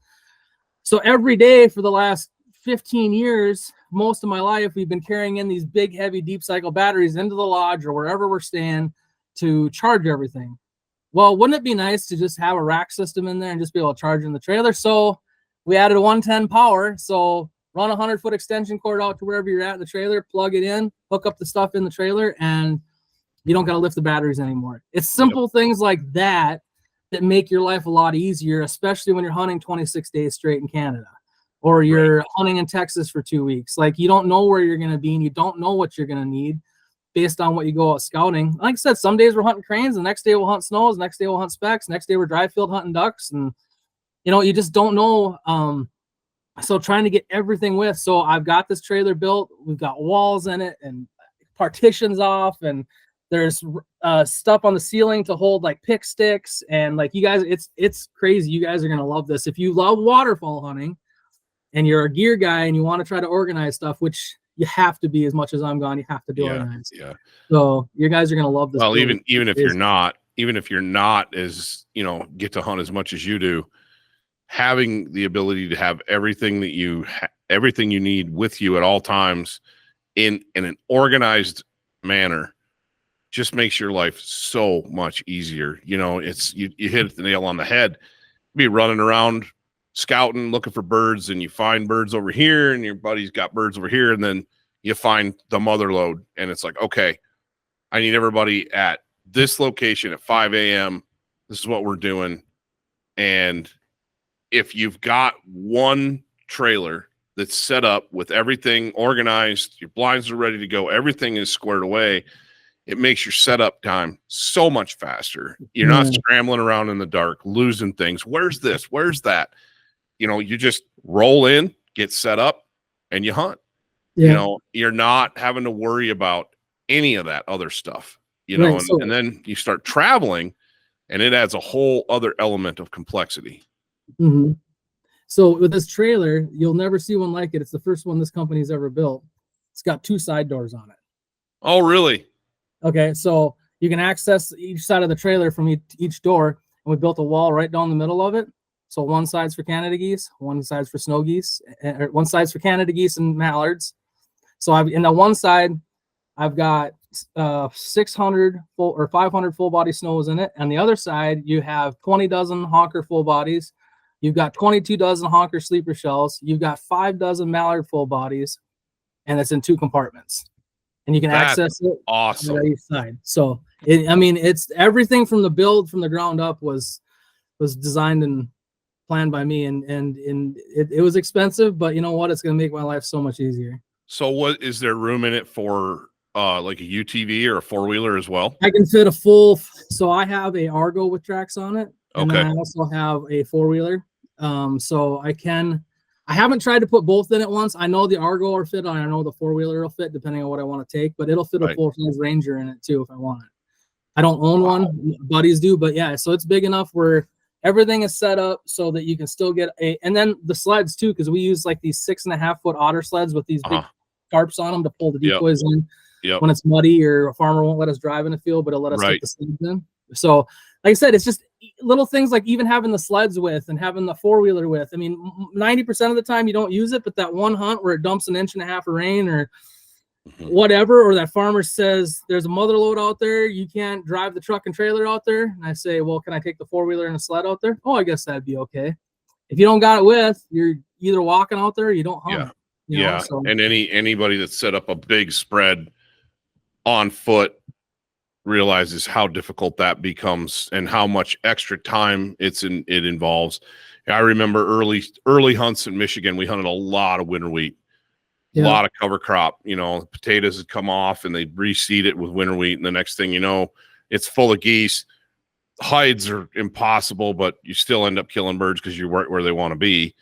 So every day for the last 15 years, most of my life, we've been carrying in these big heavy deep cycle batteries into the lodge or wherever we're staying to charge everything. Well, wouldn't it be nice to just have a rack system in there and just be able to charge in the trailer? So we added a 110 power. So run a 100-foot extension cord out to wherever you're at in the trailer, plug it in, hook up the stuff in the trailer, and you don't got to lift the batteries anymore. It's simple things like that that make your life a lot easier, especially when you're hunting 26 days straight in Canada, or you're hunting in Texas for 2 weeks. Like, you don't know where you're going to be, and you don't know what you're going to need based on what you go out scouting. Like I said, some days we're hunting cranes, the next day we'll hunt snows, the next day we'll hunt specks, next day we're dry field hunting ducks, and you know, you just don't know. So trying to get everything with, so I've got this trailer built, we've got walls in it and partitions off, and there's stuff on the ceiling to hold like pick sticks, and like, you guys, it's crazy. You guys are gonna love this. If you love waterfowl hunting and you're a gear guy and you want to try to organize stuff, which you have to be, as much as I'm gone, you have to do organize. Yeah. So you guys are gonna love this. Well, even if you're not as, you know, get to hunt as much as you do, having the ability to have everything you need with you at all times in an organized manner just makes your life so much easier. You know, it's you hit the nail on the head. Be running around scouting, looking for birds, and you find birds over here, and your buddy's got birds over here, and then you find the mother lode, and it's like, okay, I need everybody at this location at 5 a.m. This is what we're doing. And if you've got one trailer that's set up with everything organized, your blinds are ready to go, everything is squared away, it makes your setup time so much faster. You're not scrambling around in the dark, losing things. Where's this? Where's that? You know, you just roll in, get set up, and you hunt. You know, you're not having to worry about any of that other stuff, you know, and then you start traveling, and it adds a whole other element of complexity. So with this trailer, you'll never see one like it. It's the first one this company's ever built. It's got 2 side doors on it. Oh, really? Okay, so you can access each side of the trailer from each door, and we built a wall right down the middle of it. So one side's for Canada geese, one side's for snow geese, and one side's for Canada geese and mallards. So in the one side, I've got 600 full or 500 full body snows in it. On the other side, you have 20 dozen honker full bodies. You've got 22 dozen honker sleeper shells. You've got 5 dozen mallard full bodies, and it's in 2 compartments. And you can access it on each side. So, it's everything from the build, from the ground up, was designed and planned by me. And it was expensive, but you know what? It's going to make my life so much easier. So what, is there room in it for like a UTV or a 4-wheeler as well? I can fit a full, so I have a Argo with tracks on it. And then I also have a 4-wheeler. So I haven't tried to put both in at once. I know the Argo will fit, and I know the 4-wheeler will fit depending on what I want to take, but it'll fit a full-size Ranger in it too if I want it. I don't own one, buddies do, but yeah, so it's big enough where everything is set up so that you can still get and then the sleds too, because we use like these 6.5-foot otter sleds with these big tarps on them to pull the decoys in when it's muddy or a farmer won't let us drive in the field, but it'll let us take the sleds in. So like I said, it's just little things like even having the sleds with and having the 4-wheeler with. I mean, 90% of the time you don't use it, but that one hunt where it dumps an inch and a half of rain or whatever, or that farmer says there's a mother load out there, you can't drive the truck and trailer out there. And I say, well, can I take the 4-wheeler and a sled out there? Oh, I guess that'd be okay. If you don't got it with, you're either walking out there or you don't hunt. Yeah. So. And anybody that set up a big spread on foot realizes how difficult that becomes and how much extra time it involves. I remember early hunts in Michigan, we hunted a lot of winter wheat, a lot of cover crop. Potatoes had come off and they reseed it with winter wheat, and the next thing you know, it's full of geese. Hides are impossible, but you still end up killing birds because you're right where they want to be.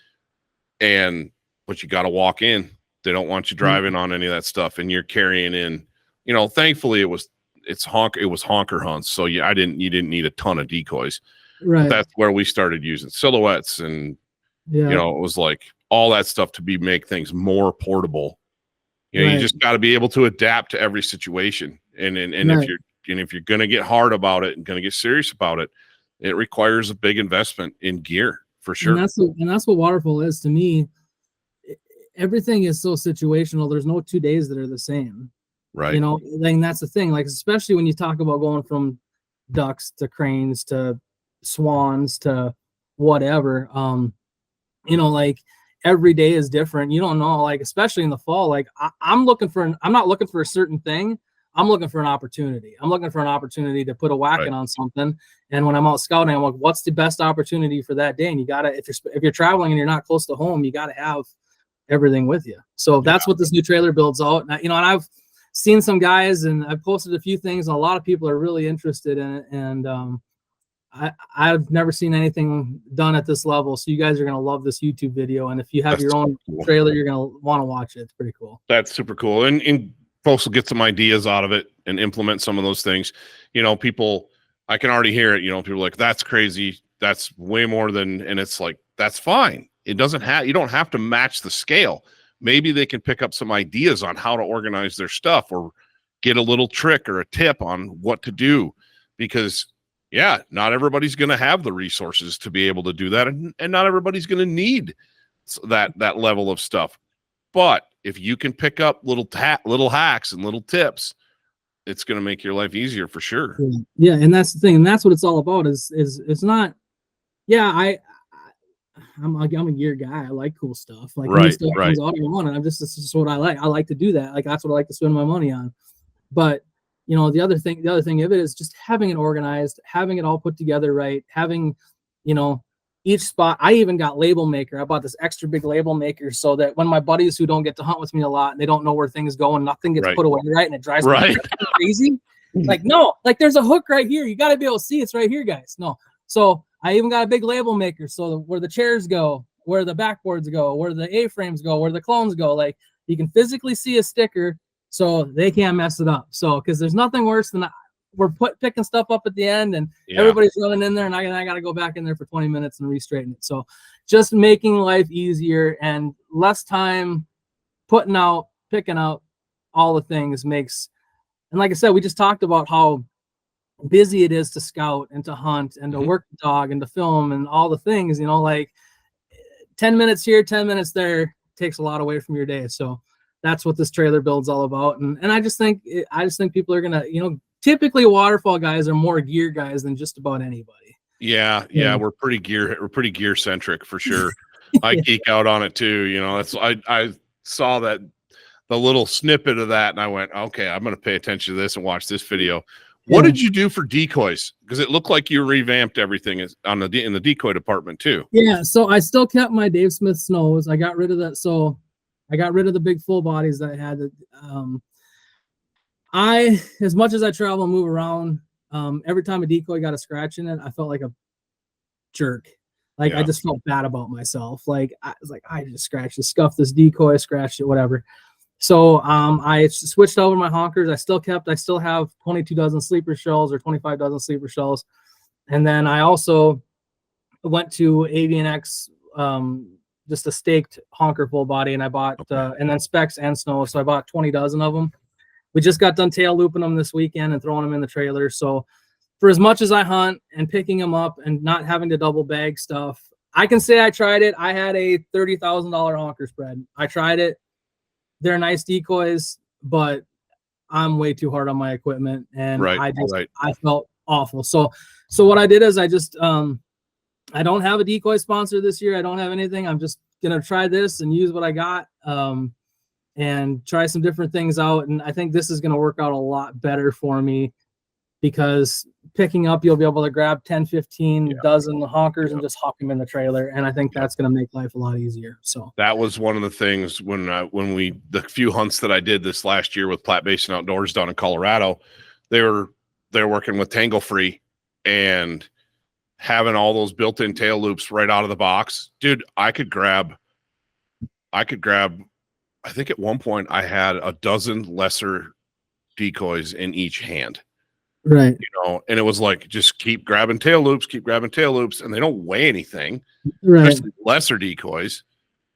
But you got to walk in. They don't want you driving on any of that stuff, and you're carrying in. Thankfully it was honker hunts, so you didn't need a ton of decoys. Right. But that's where we started using silhouettes, and it was like all that stuff to make things more portable. You just got to be able to adapt to every situation, and if you're going to get hard about it and going to get serious about it, it requires a big investment in gear for sure. And that's what waterfowl is to me. Everything is so situational. There's no 2 days that are the same. Right. Then that's the thing. Like, especially when you talk about going from ducks to cranes to swans to whatever, like every day is different. You don't know, like, especially in the fall, like I'm not looking for a certain thing. I'm looking for an opportunity. I'm looking for an opportunity to put a whacking on something. And when I'm out scouting, I'm like, what's the best opportunity for that day? And you gotta, if you're traveling and you're not close to home, you gotta have everything with you. So that's what this new trailer builds out. And I've seen some guys, and I've posted a few things, and a lot of people are really interested in it. And I've never seen anything done at this level. So you guys are going to love this YouTube video. And if you have your own trailer, you're going to want to watch it. It's pretty cool. That's super cool. And folks will get some ideas out of it and implement some of those things. People, I can already hear it. People are like, that's crazy. That's way more than, and it's like, that's fine. You don't have to match the scale. Maybe they can pick up some ideas on how to organize their stuff, or get a little trick or a tip on what to do, because not everybody's going to have the resources to be able to do that. And not everybody's going to need that level of stuff. But if you can pick up little hacks and little tips, it's going to make your life easier for sure. Yeah. And that's the thing. And that's what it's all about is it's not, I'm a gear guy. I like cool stuff. Like when stuff comes out, I want it. This is what I like. I like to do that. Like that's what I like to spend my money on. But the other thing of it is just having it organized, having it all put together right, having, each spot. I even got label maker. I bought this extra big label maker so that when my buddies who don't get to hunt with me a lot, and they don't know where things go and nothing gets put away right, and it drives me crazy. Like, no, like there's a hook right here. You got to be able to see it's right here, guys. No. So I even got a big label maker. So where the chairs go, where the backboards go, where the A-frames go, where the clones go, like you can physically see a sticker so they can't mess it up. So, cause there's nothing worse than we're picking stuff up at the end and everybody's running in there and I got to go back in there for 20 minutes and re-straighten it. So just making life easier and less time picking out all the things makes, and like I said, we just talked about how busy it is to scout and to hunt and to work the dog and to film and all the things, like 10 minutes here, 10 minutes there takes a lot away from your day. So that's what this trailer build's all about. And I just think people are going to, typically waterfowl guys are more gear guys than just about anybody. Yeah. We're pretty gear centric for sure. I geek out on it too. I saw that the little snippet of that and I went, okay, I'm going to pay attention to this and watch this video. What did you do for decoys? Because it looked like you revamped everything in the decoy department too. Yeah, so I still kept my Dave Smith Snows. I got rid of that. So I got rid of the big full bodies that I had. As much as I travel and move around, every time a decoy got a scratch in it, I felt like a jerk. Like I just felt bad about myself. Like I was like, I just scratched it, scuffed this decoy, scratched it, whatever. So I switched over my honkers. I still have 22 dozen sleeper shells or 25 dozen sleeper shells. And then I also went to AVNX, just a staked honker full body. And I bought, and then specs and snow. So I bought 20 dozen of them. We just got done tail looping them this weekend and throwing them in the trailer. So for as much as I hunt and picking them up and not having to double bag stuff, I can say I tried it. I had a $30,000 honker spread. I tried it. They're nice decoys, but I'm way too hard on my equipment, and I felt awful. So what I did is I just I don't have a decoy sponsor this year. I don't have anything. I'm just gonna try this and use what I got, and try some different things out. And I think this is gonna work out a lot better for me, because picking up, you'll be able to grab 10, 15 dozen honkers and just huck them in the trailer. And I think that's going to make life a lot easier. So that was one of the things when the few hunts that I did this last year with Platte Basin Outdoors down in Colorado, they're working with Tangle Free and having all those built-in tail loops right out of the box. Dude, I could grab, I think at one point I had a dozen lesser decoys in each hand. Right. And it was like, just keep grabbing tail loops, and they don't weigh anything. Right. Just lesser decoys.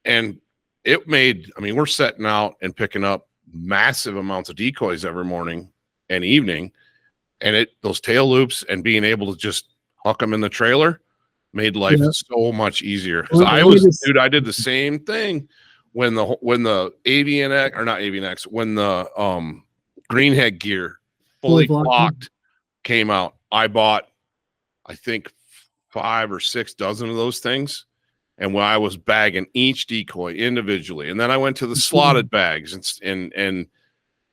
And it made, we're setting out and picking up massive amounts of decoys every morning and evening. And those tail loops and being able to just huck them in the trailer made life so much easier. Because I did the same thing when the AVNX, or not AVNX, when the greenhead gear fully blocked came out. I bought, I think, 5 or 6 dozen of those things, and when I was bagging each decoy individually, and then I went to the slotted bags, and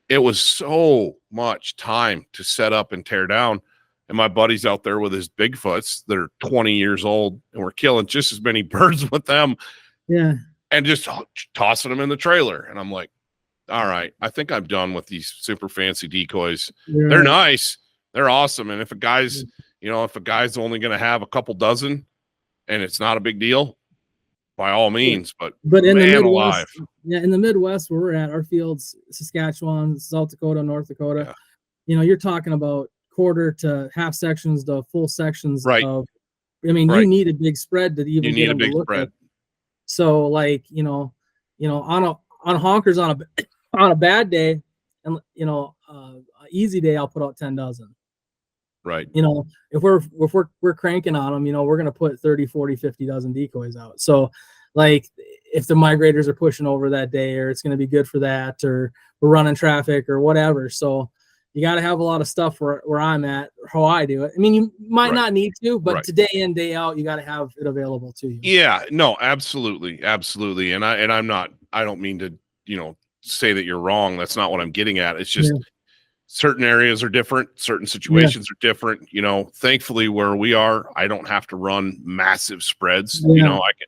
it was so much time to set up and tear down. And my buddy's out there with his Bigfoots that are 20 years old, and we're killing just as many birds with them, and just tossing them in the trailer. And I'm like, all right, I think I'm done with these super fancy decoys. They're nice. They're awesome. And if a guy's only going to have a couple dozen and it's not a big deal, by all means, but in the Midwest, in the Midwest where we're at, our fields, Saskatchewan, South Dakota, North Dakota, you're talking about quarter to half sections to full sections of, you need a big spread to even get them to look at. So like, on honkers on a bad day, and easy day, I'll put out 10 dozen. Right. If we're cranking on them, we're going to put 30, 40, 50 dozen decoys out. So like if the migrators are pushing over that day, or it's going to be good for that, or we're running traffic or whatever. So you got to have a lot of stuff where I'm at, how I do it. You might not need to, but day in, day out, you got to have it available to you. Yeah, no, absolutely. Absolutely. And I don't mean to, say that you're wrong. That's not what I'm getting at. It's just certain areas are different. Certain situations are different. Thankfully where we are, I don't have to run massive spreads.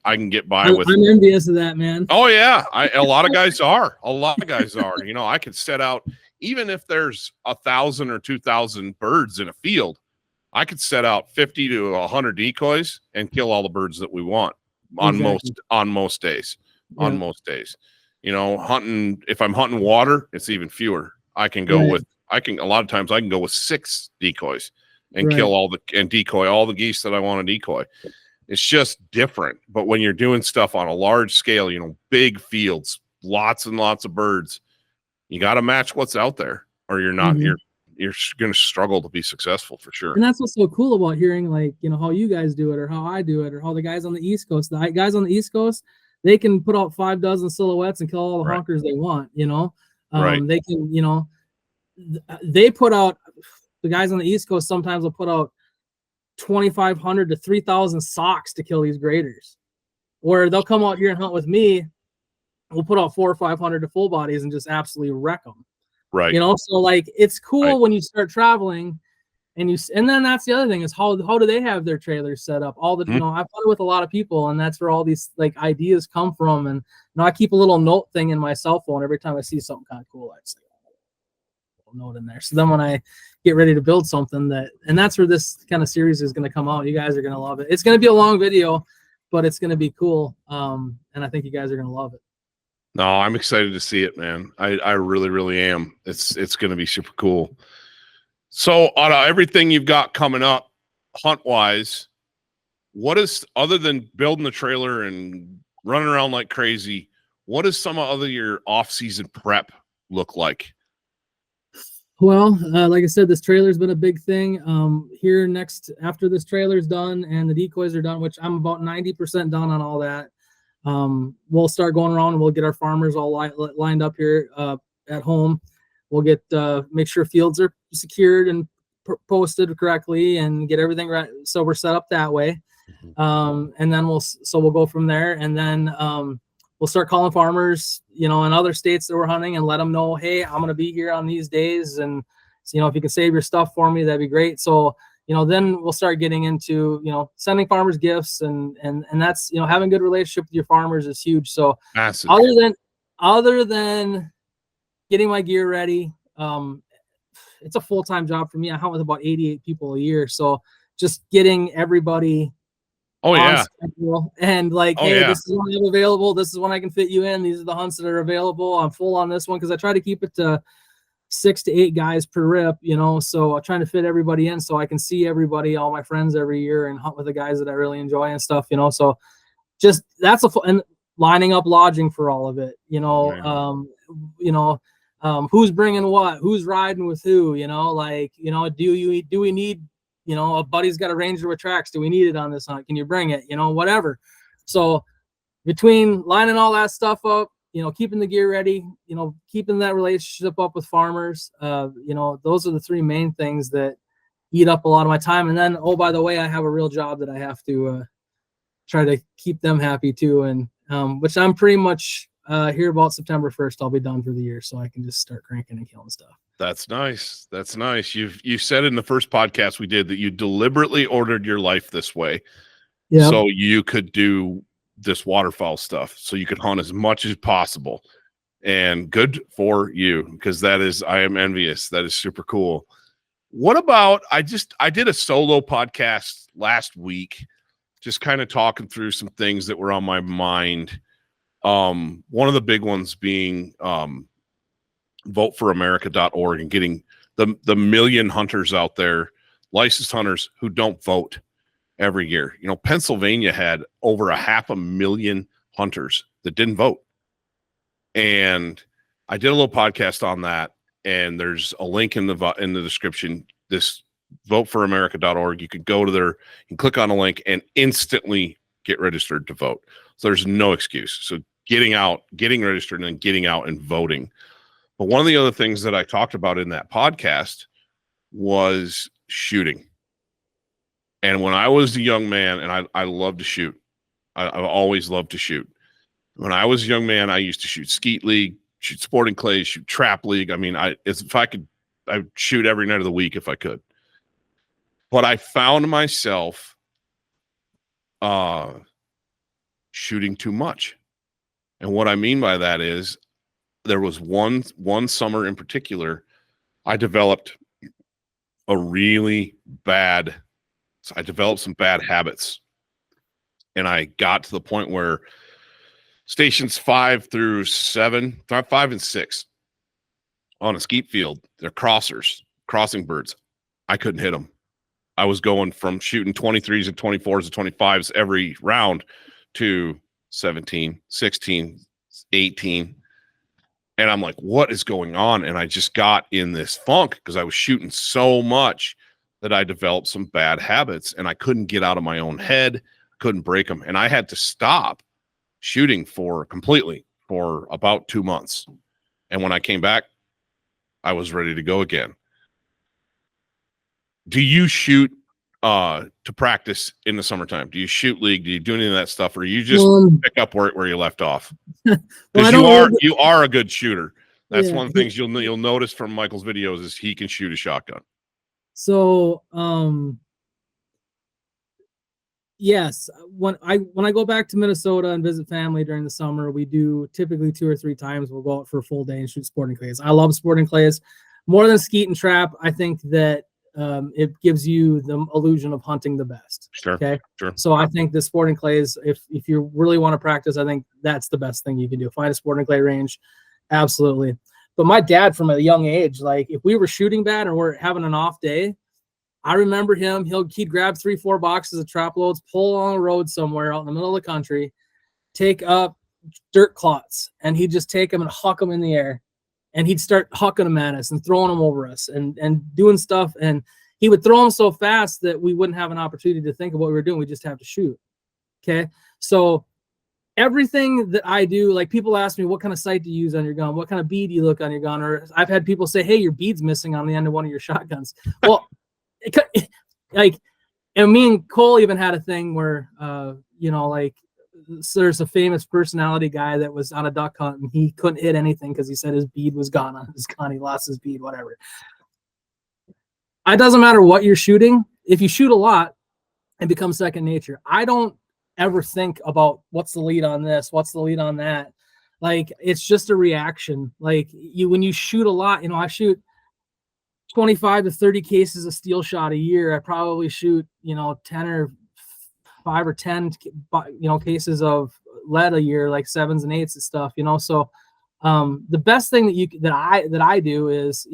I can get by with. I'm envious of that, man. Oh yeah. A lot of guys are. I could set out, even if there's 1,000 or 2,000 birds in a field, I could set out 50 to 100 decoys and kill all the birds that we want on most days. On most days. Hunting, if I'm hunting water, it's even fewer. I can go with, a lot of times I can go with 6 decoys and kill decoy all the geese that I want to decoy. It's just different. But when you're doing stuff on a large scale, big fields, lots and lots of birds, you got to match what's out there, or you're not, you're going to struggle to be successful for sure. And that's what's so cool about hearing, like, how you guys do it, or how I do it, or how the guys on the East Coast, guys on the East Coast, they can put out 5 dozen silhouettes and kill all the honkers they want, they can, they put out, the guys on the East Coast sometimes will put out 2,500 to 3,000 socks to kill these graders, where they'll come out here and hunt with me. We'll put out 400 or 500 to full bodies and just absolutely wreck them. Right. So like, it's cool when you start traveling, and then that's the other thing is how do they have their trailers set up? All the, I've done it with a lot of people, and that's where all these like ideas come from. And I keep a little note thing in my cell phone every time I see something kind of cool. I just a little note in there. So then when I get ready to build something and that's where this kind of series is going to come out. You guys are going to love it. It's going to be a long video, but it's going to be cool. And I think you guys are going to love it. No, I'm excited to see it, man. I really, really am. It's going to be super cool. So out of everything you've got coming up hunt-wise, what is, other than building the trailer and running around like crazy, what does some of your off-season prep look like? Well, like I said, this trailer's been a big thing. Here next, after this trailer's done and the decoys are done, which I'm about 90% done on all that, we'll start going around and we'll get our farmers all lined up here at home. We'll get make sure fields are secured and posted correctly and get everything right. So we're set up that way. And then we'll go from there. And then we'll start calling farmers, in other states that we're hunting and let them know, hey, I'm going to be here on these days. And, so, if you can save your stuff for me, that'd be great. So, then we'll start getting into, sending farmers gifts and that's, having a good relationship with your farmers is huge. So Massive. other than getting my gear ready, it's a full-time job for me. I hunt with about 88 people a year. So just getting everybody schedule and this is when I'm available. This is when I can fit you in. These are the hunts that are available. I'm full on this one because I try to keep it to 6 to 8 guys per rip, so I'm trying to fit everybody in so I can see everybody, all my friends every year and hunt with the guys that I really enjoy and stuff, so just that's and lining up lodging for all of it, who's bringing what, who's riding with who, do we need, a buddy's got a Ranger with tracks. Do we need it on this hunt? Can you bring it? Whatever. So between lining all that stuff up, keeping the gear ready, keeping that relationship up with farmers, those are the 3 main things that eat up a lot of my time. And then, oh, by the way, I have a real job that I have to try to keep them happy too. And which I'm pretty much here about September 1st, I'll be done for the year. So I can just start cranking and killing stuff. That's nice. That's nice. You said in the first podcast we did that you deliberately ordered your life this way, so you could do this waterfowl stuff, so you could hunt as much as possible. And good for you, because I am envious. That is super cool. What about, I did a solo podcast last week, just kind of talking through some things that were on my mind. One of the big ones being voteforamerica.org and getting the million hunters out there, licensed hunters who don't vote every year. Pennsylvania had over 500,000 hunters that didn't vote. And I did a little podcast on that, and there's a link in the description. This voteforamerica.org, you could go to there, you can click on a link and instantly get registered to vote. So there's no excuse. So getting registered and then getting out and voting. But one of the other things that I talked about in that podcast was shooting. And when I was a young man, and I love to shoot, I've always loved to shoot. When I was a young man, I used to shoot skeet league, shoot sporting clays, shoot trap league. I mean, if I could, I'd shoot every night of the week if I could. But I found myself shooting too much. And what I mean by that is, there was one summer in particular, I developed some bad habits. And I got to the point where stations 5 and 6 on a skeet field, they're crossing birds. I couldn't hit them. I was going from shooting 23s and 24s and 25s every round to 17, 16, 18. And I'm like, what is going on? And I just got in this funk because I was shooting so much that I developed some bad habits, and I couldn't get out of my own head, couldn't break them. And I had to stop shooting completely for about 2 months. And when I came back, I was ready to go again. Do you shoot to practice in the summertime? Do you shoot league? Do you do any of that stuff, or you just pick up where you left off? Because you are a good shooter. That's one of the things you'll notice from Michael's videos is he can shoot a shotgun. So yes, when I go back to Minnesota and visit family during the summer, we do typically 2 or 3 times. We'll go out for a full day and shoot sporting clays. I love sporting clays more than skeet and trap. I think that it gives you the illusion of hunting the best. Sure. Okay. Sure. So I think the sporting clays, if you really want to practice, I think that's the best thing you can do. Find a sporting clay range. Absolutely. But my dad, from a young age, like if we were shooting bad and we're having an off day, I remember him, he'd grab 3-4 boxes of trap loads, pull on a road somewhere out in the middle of the country, take up dirt clots, and he'd just take them and huck them in the air. and he'd start hucking them at us and throwing them over us and doing stuff. And he would throw them so fast that we wouldn't have an opportunity to think of what we were doing. We just have to shoot. Okay. So everything that I do, like people ask me, what kind of sight do you use on your gun? What kind of bead do you look on your gun? Or I've had people say, hey, your bead's missing on the end of one of your shotguns. Well, and me and Cole even had a thing where, so there's a famous personality guy that was on a duck hunt and he couldn't hit anything because he said his bead was gone on his gun. He lost his bead, whatever. It doesn't matter what you're shooting. If you shoot a lot, it becomes second nature. I don't ever think about what's the lead on this, what's the lead on that. Like, it's just a reaction. Like when you shoot a lot, I shoot 25 to 30 cases of steel shot a year. I probably shoot, 10 or 5 or 10, cases of lead a year, like 7s and 8s and stuff, So the best thing that I do is,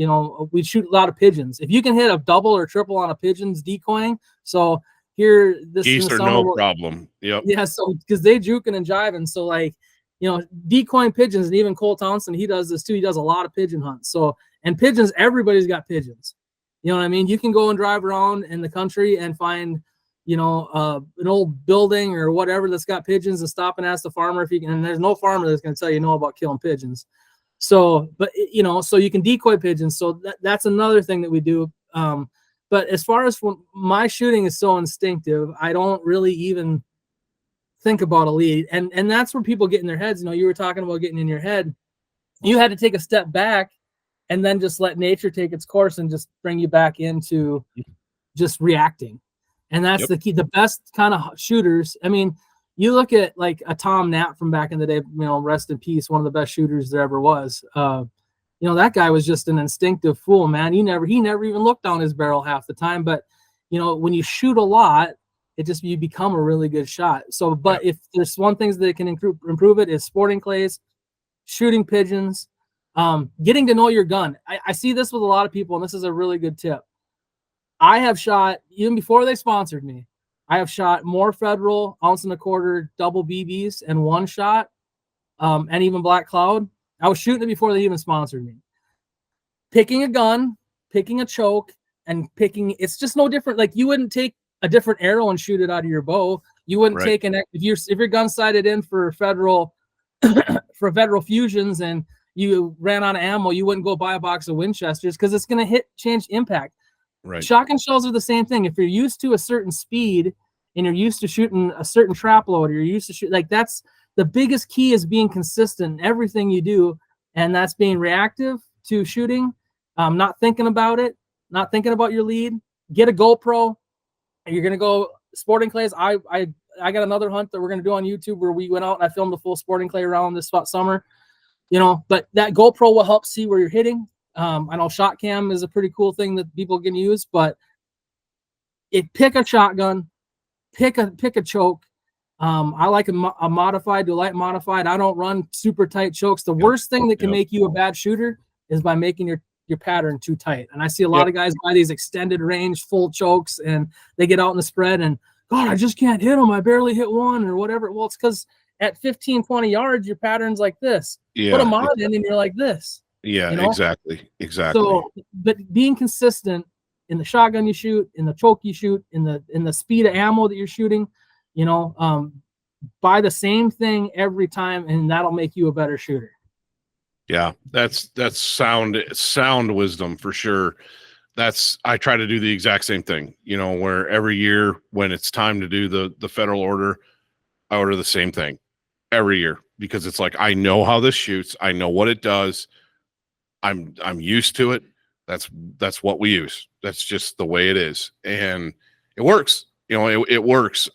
we shoot a lot of pigeons. If you can hit a double or triple on a pigeon's decoying. So here, geese are no problem. Yep. Yeah. So because they juking and jiving. So like, decoying pigeons, and even Cole Townsend, he does this too. He does a lot of pigeon hunts. So, and pigeons, everybody's got pigeons. You know what I mean? You can go and drive around in the country and find, an old building or whatever that's got pigeons, and stop and ask the farmer if you can. And there's no farmer that's going to tell you about killing pigeons. So, but so you can decoy pigeons. So that's another thing that we do. But as far as my shooting is so instinctive, I don't really even think about a lead. And that's where people get in their heads. You were talking about getting in your head. You had to take a step back and then just let nature take its course and just bring you back into just reacting. And that's the key. The best kind of shooters. I mean, you look at like a Tom Knapp from back in the day, rest in peace, one of the best shooters there ever was. That guy was just an instinctive fool, man. He never even looked down his barrel half the time. But, when you shoot a lot, you become a really good shot. So, but if there's one thing that can improve it is sporting clays, shooting pigeons, getting to know your gun. I see this with a lot of people, and this is a really good tip. I have shot, even before they sponsored me, I have shot more Federal 1 1/4 double BBs in one shot, and even Black Cloud. I was shooting it before they even sponsored me. Picking a gun, picking a choke, and it's just no different. Like, you wouldn't take a different arrow and shoot it out of your bow. You wouldn't take if your gun sighted in for Federal fusions and you ran out of ammo, you wouldn't go buy a box of Winchesters because it's going to change impact. Right. Shotgun shells are the same thing. If you're used to a certain speed and you're used to shooting a certain trap load, or you're used to shoot, like, that's the biggest key, is being consistent in everything you do. And that's being reactive to shooting, not thinking about it, not thinking about your lead. Get a GoPro. You're going to go sporting clays. I got another hunt that we're going to do on YouTube where we went out and I filmed a full sporting clay round this summer, but that GoPro will help see where you're hitting. I know shot cam is a pretty cool thing that people can use, but pick a shotgun, pick a choke. I like a modified to light modified. I don't run super tight chokes. The worst thing that can make you a bad shooter is by making your pattern too tight. And I see a lot of guys buy these extended range full chokes and they get out in the spread and, God, I just can't hit them. I barely hit one or whatever. Well, it's because at 15, 20 yards, your pattern's like this. Put a mod in and you're like this. Yeah, exactly. So, but being consistent in the shotgun you shoot, in the choke you shoot, in the speed of ammo that you're shooting, buy the same thing every time, and that'll make you a better shooter. Yeah, that's sound wisdom for sure. I try to do the exact same thing, where every year when it's time to do the Federal order, I order the same thing every year, because it's like, I know how this shoots. I know what it does. I'm used to it. That's what we use. That's just the way it is. And it works, it works.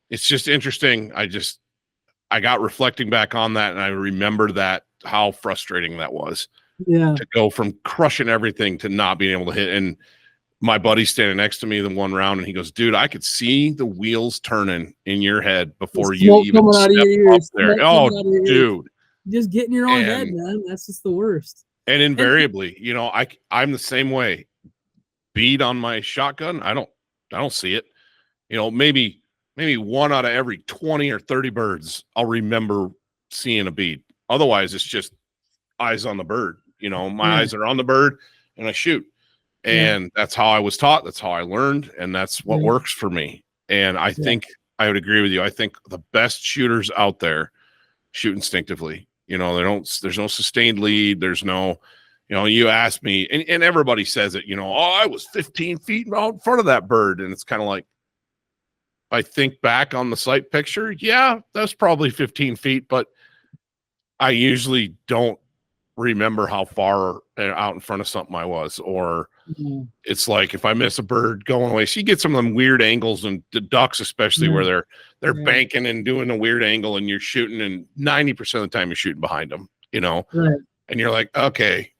It's just interesting. I got reflecting back on that, and I remember how frustrating that was. Yeah. To go from crushing everything to not being able to hit. And my buddy's standing next to me the one round, and he goes, dude, I could see the wheels turning in your head before you even step up there. Oh, dude. Just get in your own head, man. That's just the worst. And invariably, I'm the same way. Bead on my shotgun, I don't see it. Maybe 1 out of every 20 or 30 birds I'll remember seeing a bead. Otherwise, it's just eyes on the bird. You know, my eyes are on the bird and I shoot. And that's how I was taught. That's how I learned. And that's what works for me. And I think I would agree with you. I think the best shooters out there shoot instinctively. You know, there's no sustained lead. There's no, you know, you ask me, and everybody says it, you know, oh, I was 15 feet out in front of that bird. And it's kind of like, I think back on the sight picture, yeah, that's probably 15 feet, but I usually don't remember how far out in front of something I was, or it's like if I miss a bird going away, so you get some of them weird angles, and the ducks especially where they're banking and doing a weird angle, and you're shooting, and 90% of the time you're shooting behind them, you know, and you're like, okay,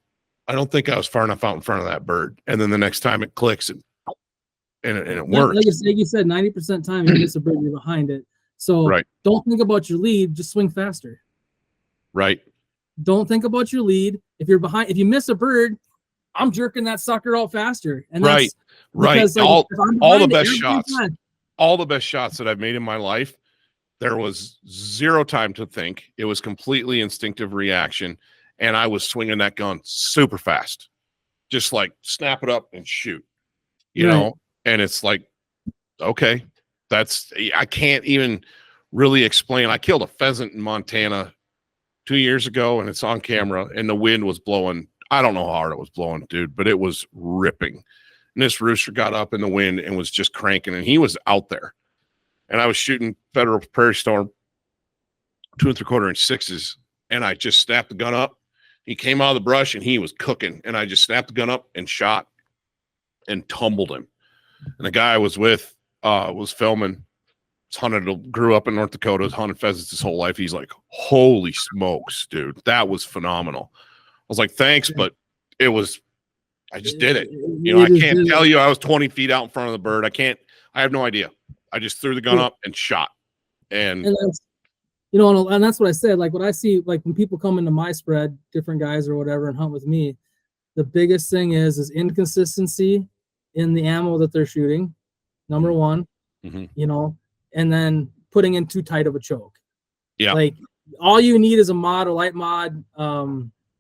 I don't think I was far enough out in front of that bird, and then the next time it clicks and it works. Like you said, 90% of the time you miss a bird, you're behind it. So don't think about your lead, just swing faster. Right. Don't think about your lead. If you're behind, if you miss a bird, I'm jerking that sucker out faster. And that's because, like, all the best shots, all the best shots that I've made in my life, there was zero time to think. It was completely instinctive reaction. And I was swinging that gun super fast, just like snap it up and shoot, you know? And it's like, okay, I can't even really explain. I killed a pheasant in Montana 2 years ago, and it's on camera, and the wind was blowing. I don't know how hard it was blowing, dude, but it was ripping. And this rooster got up in the wind and was just cranking, and he was out there. And I was shooting Federal Prairie Storm 2 3/4 inch sixes, and I just snapped the gun up. He came out of the brush and he was cooking, and I just snapped the gun up and shot and tumbled him. And the guy I was with was filming. Grew up in North Dakota, has hunted pheasants his whole life. He's like, holy smokes, dude, that was phenomenal. I was like, thanks, but I just did it. You know, I can't tell you I was 20 feet out in front of the bird. I have no idea. I just threw the gun up and shot. And that's, you know, and that's what I said. Like, what I see, like, when people come into my spread, different guys or whatever, and hunt with me, the biggest thing is inconsistency in the ammo that they're shooting. Number one, you know, and then putting in too tight of a choke. Yeah. Like, all you need is a mod, a light mod.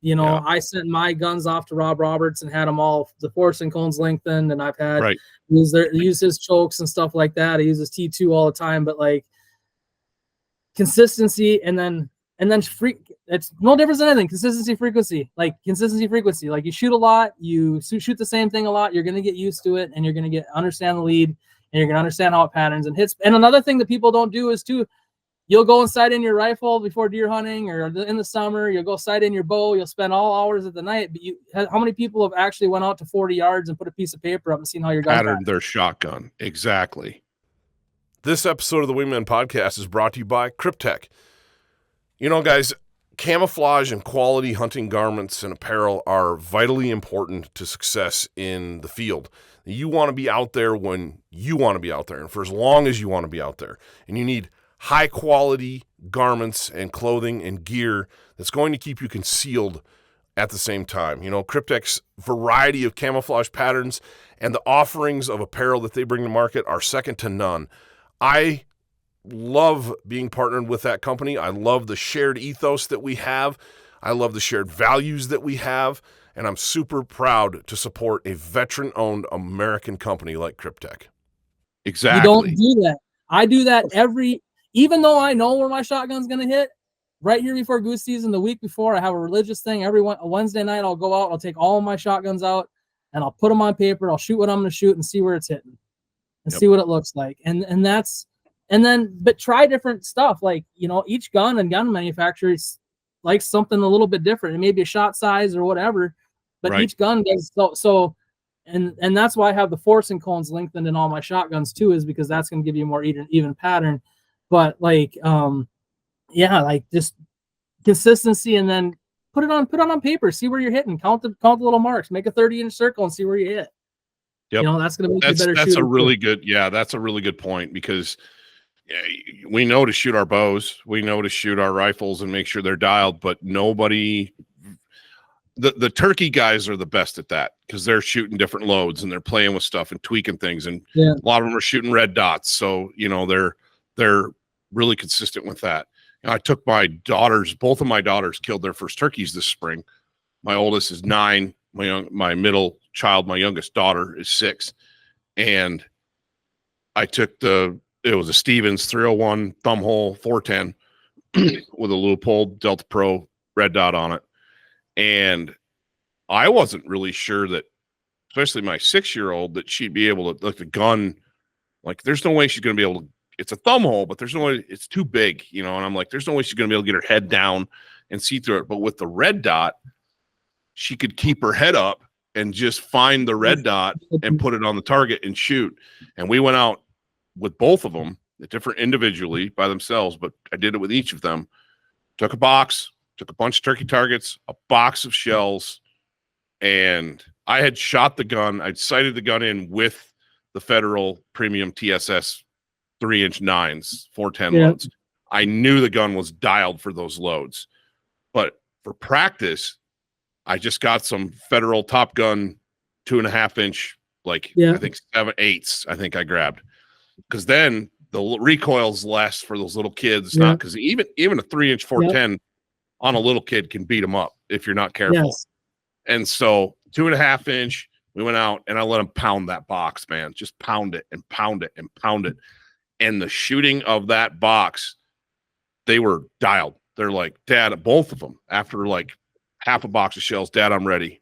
You know, I sent my guns off to Rob Roberts and had them all, the force and cones lengthened, and I've had use his chokes and stuff like that. I use his T2 all the time, but like consistency and then it's no difference than anything. Consistency, frequency. Like you shoot a lot, you shoot the same thing a lot, you're gonna get used to it, and you're gonna understand the lead, and you're gonna understand how it patterns and hits. And another thing that people don't do is you'll go and sight in your rifle before deer hunting, or in the summer, you'll go sight in your bow. You'll spend all hours of the night. But how many people have actually went out to 40 yards and put a piece of paper up and seen how your gun patterned their shotgun? Exactly. This episode of the Wingmen Podcast is brought to you by Kryptek. You know, guys, camouflage and quality hunting garments and apparel are vitally important to success in the field. You want to be out there when you want to be out there, and for as long as you want to be out there. And you need high quality garments and clothing and gear that's going to keep you concealed at the same time. You know, Kryptek's variety of camouflage patterns and the offerings of apparel that they bring to market are second to none. I love being partnered with that company. I love the shared ethos that we have. I love the shared values that we have. And I'm super proud to support a veteran-owned American company like Kryptek. Exactly. You don't do that. I do that even though I know where my shotgun's going to hit, right here before goose season, the week before, I have a religious thing. A Wednesday night, I'll go out, I'll take all of my shotguns out, and I'll put them on paper. I'll shoot what I'm going to shoot and see where it's hitting and see what it looks like. But try different stuff. Like, you know, each gun and gun manufacturer likes something a little bit different. It may be a shot size or whatever, but each gun does so. And that's why I have the force and cones lengthened in all my shotguns too, is because that's going to give you a more even pattern. But like, like just consistency, and then put it on paper, see where you're hitting, count the little marks, make a 30-inch circle and see where you hit. Yep. You know, that's going to make you a better shooter. That's a really good point, because we know to shoot our bows, we know to shoot our rifles and make sure they're dialed, but nobody, the turkey guys are the best at that, because they're shooting different loads and they're playing with stuff and tweaking things. And a lot of them are shooting red dots. So, you know, they're really consistent with that. You know, I took both of my daughters killed their first turkeys this spring. My oldest is 9. My middle child, my youngest daughter, is 6. And I took it was a Stevens 301 thumb hole 410 with a Leupold Delta Pro red dot on it. And I wasn't really sure that, especially my 6-year-old, that she'd be able to, like, the gun, like, there's no way she's going to be able to, it's a thumb hole, but there's no way, it's too big, and I'm like, there's no way she's going to be able to get her head down and see through it. But with the red dot, she could keep her head up and just find the red dot and put it on the target and shoot. And we went out with both of them, different individually by themselves, but I did it with each of them. Took a box, took a bunch of turkey targets, a box of shells, and I had shot the gun. I'd sighted the gun in with the Federal Premium TSS 3-inch 9s, 410 loads. I knew the gun was dialed for those loads. But for practice, I just got some Federal Top Gun 2.5-inch, I think 7/8s, I think I grabbed. Because then the recoil's less for those little kids. Not because even a 3-inch 410 on a little kid can beat them up if you're not careful. Yes. And so 2.5-inch, we went out and I let them pound that box, man. Just pound it and pound it and pound it. And the shooting of that box, they were dialed. They're like, Dad, both of them, after like half a box of shells, Dad, I'm ready.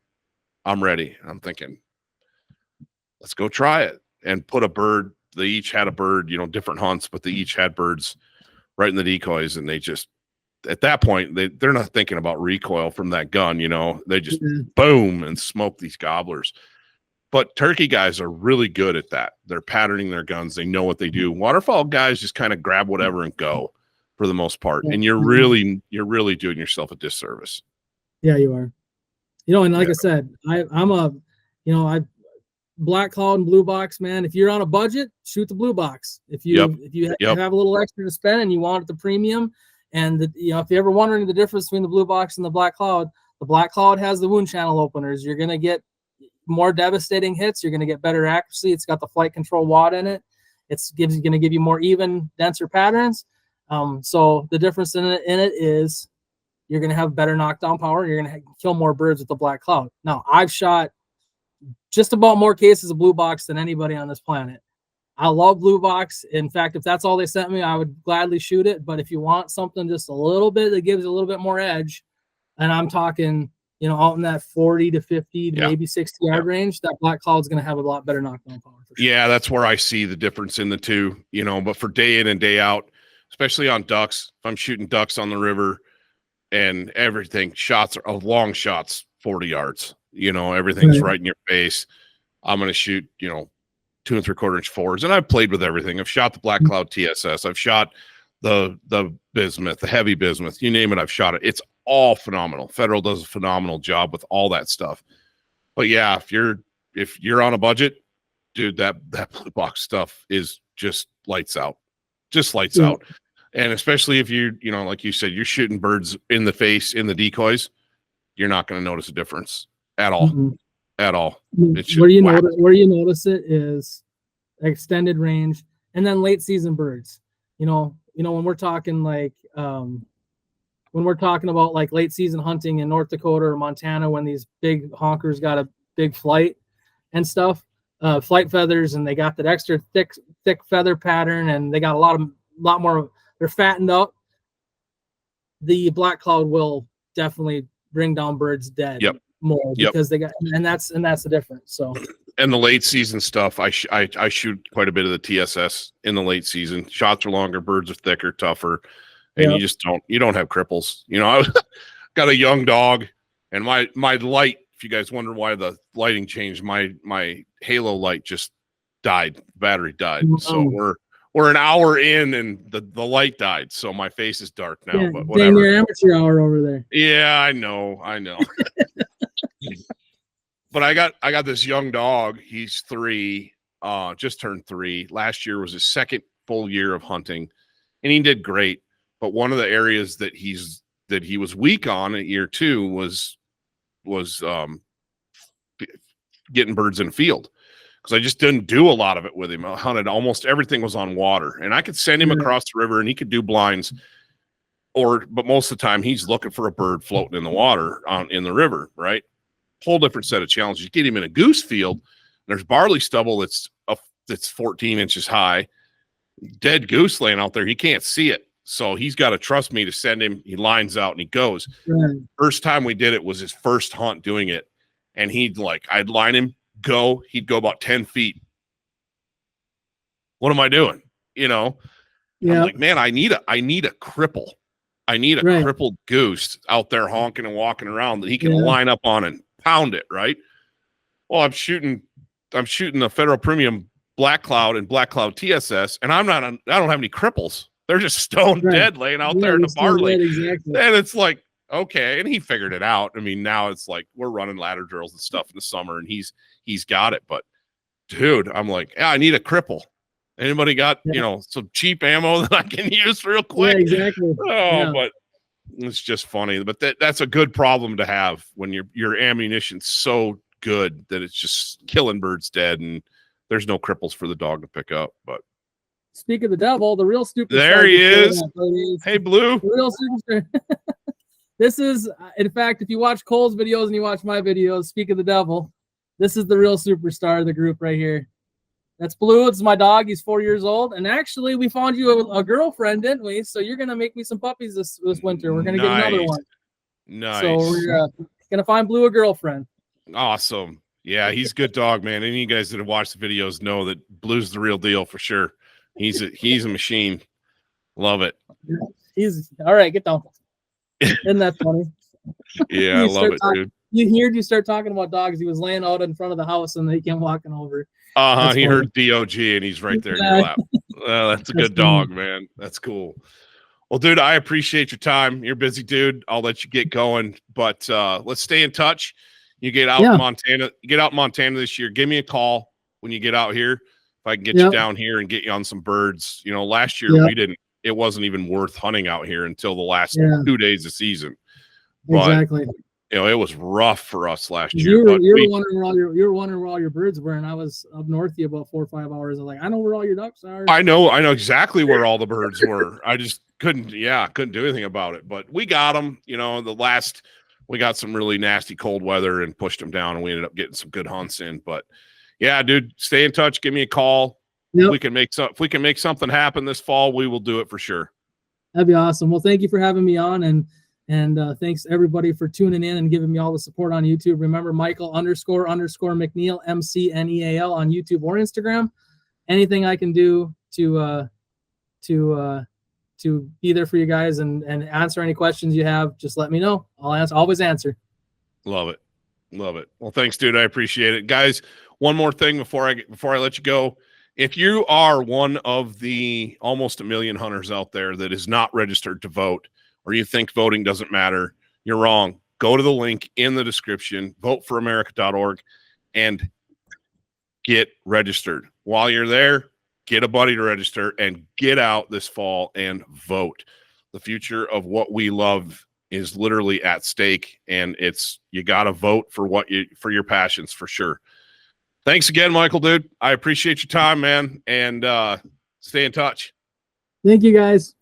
I'm ready. And I'm thinking, let's go try it. And put a bird. They each had a bird, different hunts, but they each had birds right in the decoys. And they just, at that point, they're not thinking about recoil from that gun, they just boom and smoke these gobblers. But turkey guys are really good at that. They're patterning their guns. They know what they do. Waterfowl guys just kind of grab whatever and go for the most part. And you're really doing yourself a disservice. Yeah, you are. And like I said, I'm a, black cloud and blue box, man. If you're on a budget, shoot the blue box. If you have a little extra to spend and you want it the premium, and if you're ever wondering the difference between the blue box and the black cloud has the wound channel openers. You're going to get more devastating hits. You're going to get better accuracy. It's got the flight control wad in it. It's going to give you more even, denser patterns. So the difference in it is you're going to have better knockdown power. You're going to kill more birds with the black cloud. Now, I've shot just about more cases of blue box than anybody on this planet. I love blue box. In fact, if that's all they sent me, I would gladly shoot it. But if you want something just a little bit that gives a little bit more edge, and I'm talking, out in that 40 to 50 to maybe 60 yard range, that black cloud's going to have a lot better knockdown power. For sure. Yeah, that's where I see the difference in the two, but for day in and day out, especially on ducks, if I'm shooting ducks on the river and everything, shots are long shots, 40 yards, everything's right in your face. I'm going to shoot, 2 3/4-inch 4s. And I've played with everything. I've shot the black cloud TSS. I've shot the bismuth, the heavy bismuth, you name it. I've shot it. It's all phenomenal. Federal does a phenomenal job with all that stuff. But yeah, if you're on a budget, dude, that blue box stuff is just lights out. Just lights out. And especially if you like you said, you're shooting birds in the face in the decoys, you're not going to notice a difference at all. Mm-hmm. At all. Where you notice it is extended range and then late season birds. When we're talking when we're talking about like late season hunting in North Dakota or Montana, when these big honkers got a big flight and stuff, flight feathers, and they got that extra thick feather pattern, and they got a lot more. They're fattened up. The black cloud will definitely bring down birds dead. More because they got, and that's the difference. So, and the late season stuff, I shoot quite a bit of the TSS in the late season. Shots are longer, birds are thicker, tougher, and you don't have cripples. I got a young dog, and my light. If you guys wonder why the lighting changed, my halo light just died. The battery died. So we're an hour in, and the light died. So my face is dark now. But whatever. Your amateur hour over there. Yeah, I know. But I got this young dog. He's 3, just turned 3. Last year was his second full year of hunting, and he did great. But one of the areas that he was weak on at year 2 was getting birds in field, because I just didn't do a lot of it with him. I hunted almost everything was on water, and I could send him across the river, and he could do blinds but most of the time he's looking for a bird floating in the water in the river, right? Whole different set of challenges. You get him in a goose field, there's barley stubble that's 14 inches high, dead goose laying out there. He can't see it. So he's got to trust me to send him. He lines out and he goes. Right. First time we did it was his first hunt doing it. And I'd line him, go. He'd go about 10 feet. What am I doing? I'm like, man, I need a cripple. I need a crippled goose out there honking and walking around that he can line up on and pound it, right? Well, I'm shooting the Federal Premium Black Cloud and Black Cloud TSS, and I don't have any cripples. They're just stone dead laying out there in the barley. Exactly. And it's like, okay. And he figured it out. I mean, now it's like we're running ladder drills and stuff in the summer, and he's got it. But dude, I'm like, yeah, I need a cripple. Anybody got, some cheap ammo that I can use real quick? Yeah, exactly. But it's just funny. But that's a good problem to have when your ammunition's so good that it's just killing birds dead, and there's no cripples for the dog to pick up. But speak of the devil, the real superstar. There he is. Hey, Blue. The real superstar. This is, in fact, if you watch Cole's videos and you watch my videos, speak of the devil, this is the real superstar of the group right here. That's Blue. It's my dog. He's 4 years old. And actually, we found you a girlfriend, didn't we? So you're going to make me some puppies this winter. We're going to get another one. Nice. So we're going to find Blue a girlfriend. Awesome. Yeah, he's a good dog, man. Any of you guys that have watched the videos know that Blue's the real deal for sure. He's a machine. Love it. He's all right. Get down. Isn't that funny? Yeah, I love it, dude. You start talking about dogs. He was laying out in front of the house and he came walking over. He heard DOG and he's right there in your lap. That's a good dog, man. That's cool. Well, dude, I appreciate your time. You're a busy dude. I'll let you get going, but let's stay in touch. You get out in Montana. You get out in Montana this year. Give me a call when you get out here. If I can get you down here and get you on some birds. Last year it wasn't even worth hunting out here until the last 2 days of season. But, exactly. It was rough for us last year. You were wondering where all your birds were, and I was up north of you about 4 or 5 hours. I was like, I know where all your ducks are. I know exactly where all the birds were. I just couldn't do anything about it. But we got them. We got some really nasty cold weather and pushed them down, and we ended up getting some good hunts in. But yeah, dude, stay in touch. Give me a call. Yep. If we can make something happen this fall, we will do it for sure. That'd be awesome. Well, thank you for having me on, and thanks everybody for tuning in and giving me all the support on YouTube. Remember, Michael __ McNeal, McNeal on YouTube or Instagram. Anything I can do to be there for you guys and answer any questions you have, just let me know. I'll always answer. Love it. Well, thanks, dude. I appreciate it. Guys, one more thing before I let you go. If you are one of the almost 1 million hunters out there that is not registered to vote, or you think voting doesn't matter, you're wrong. Go to the link in the description, voteforamerica.org, and get registered. While you're there, get a buddy to register and get out this fall and vote. The future of what we love is literally at stake, and you got to vote for for your passions for sure. Thanks again, Michael, dude. I appreciate your time, man, and stay in touch. Thank you, guys.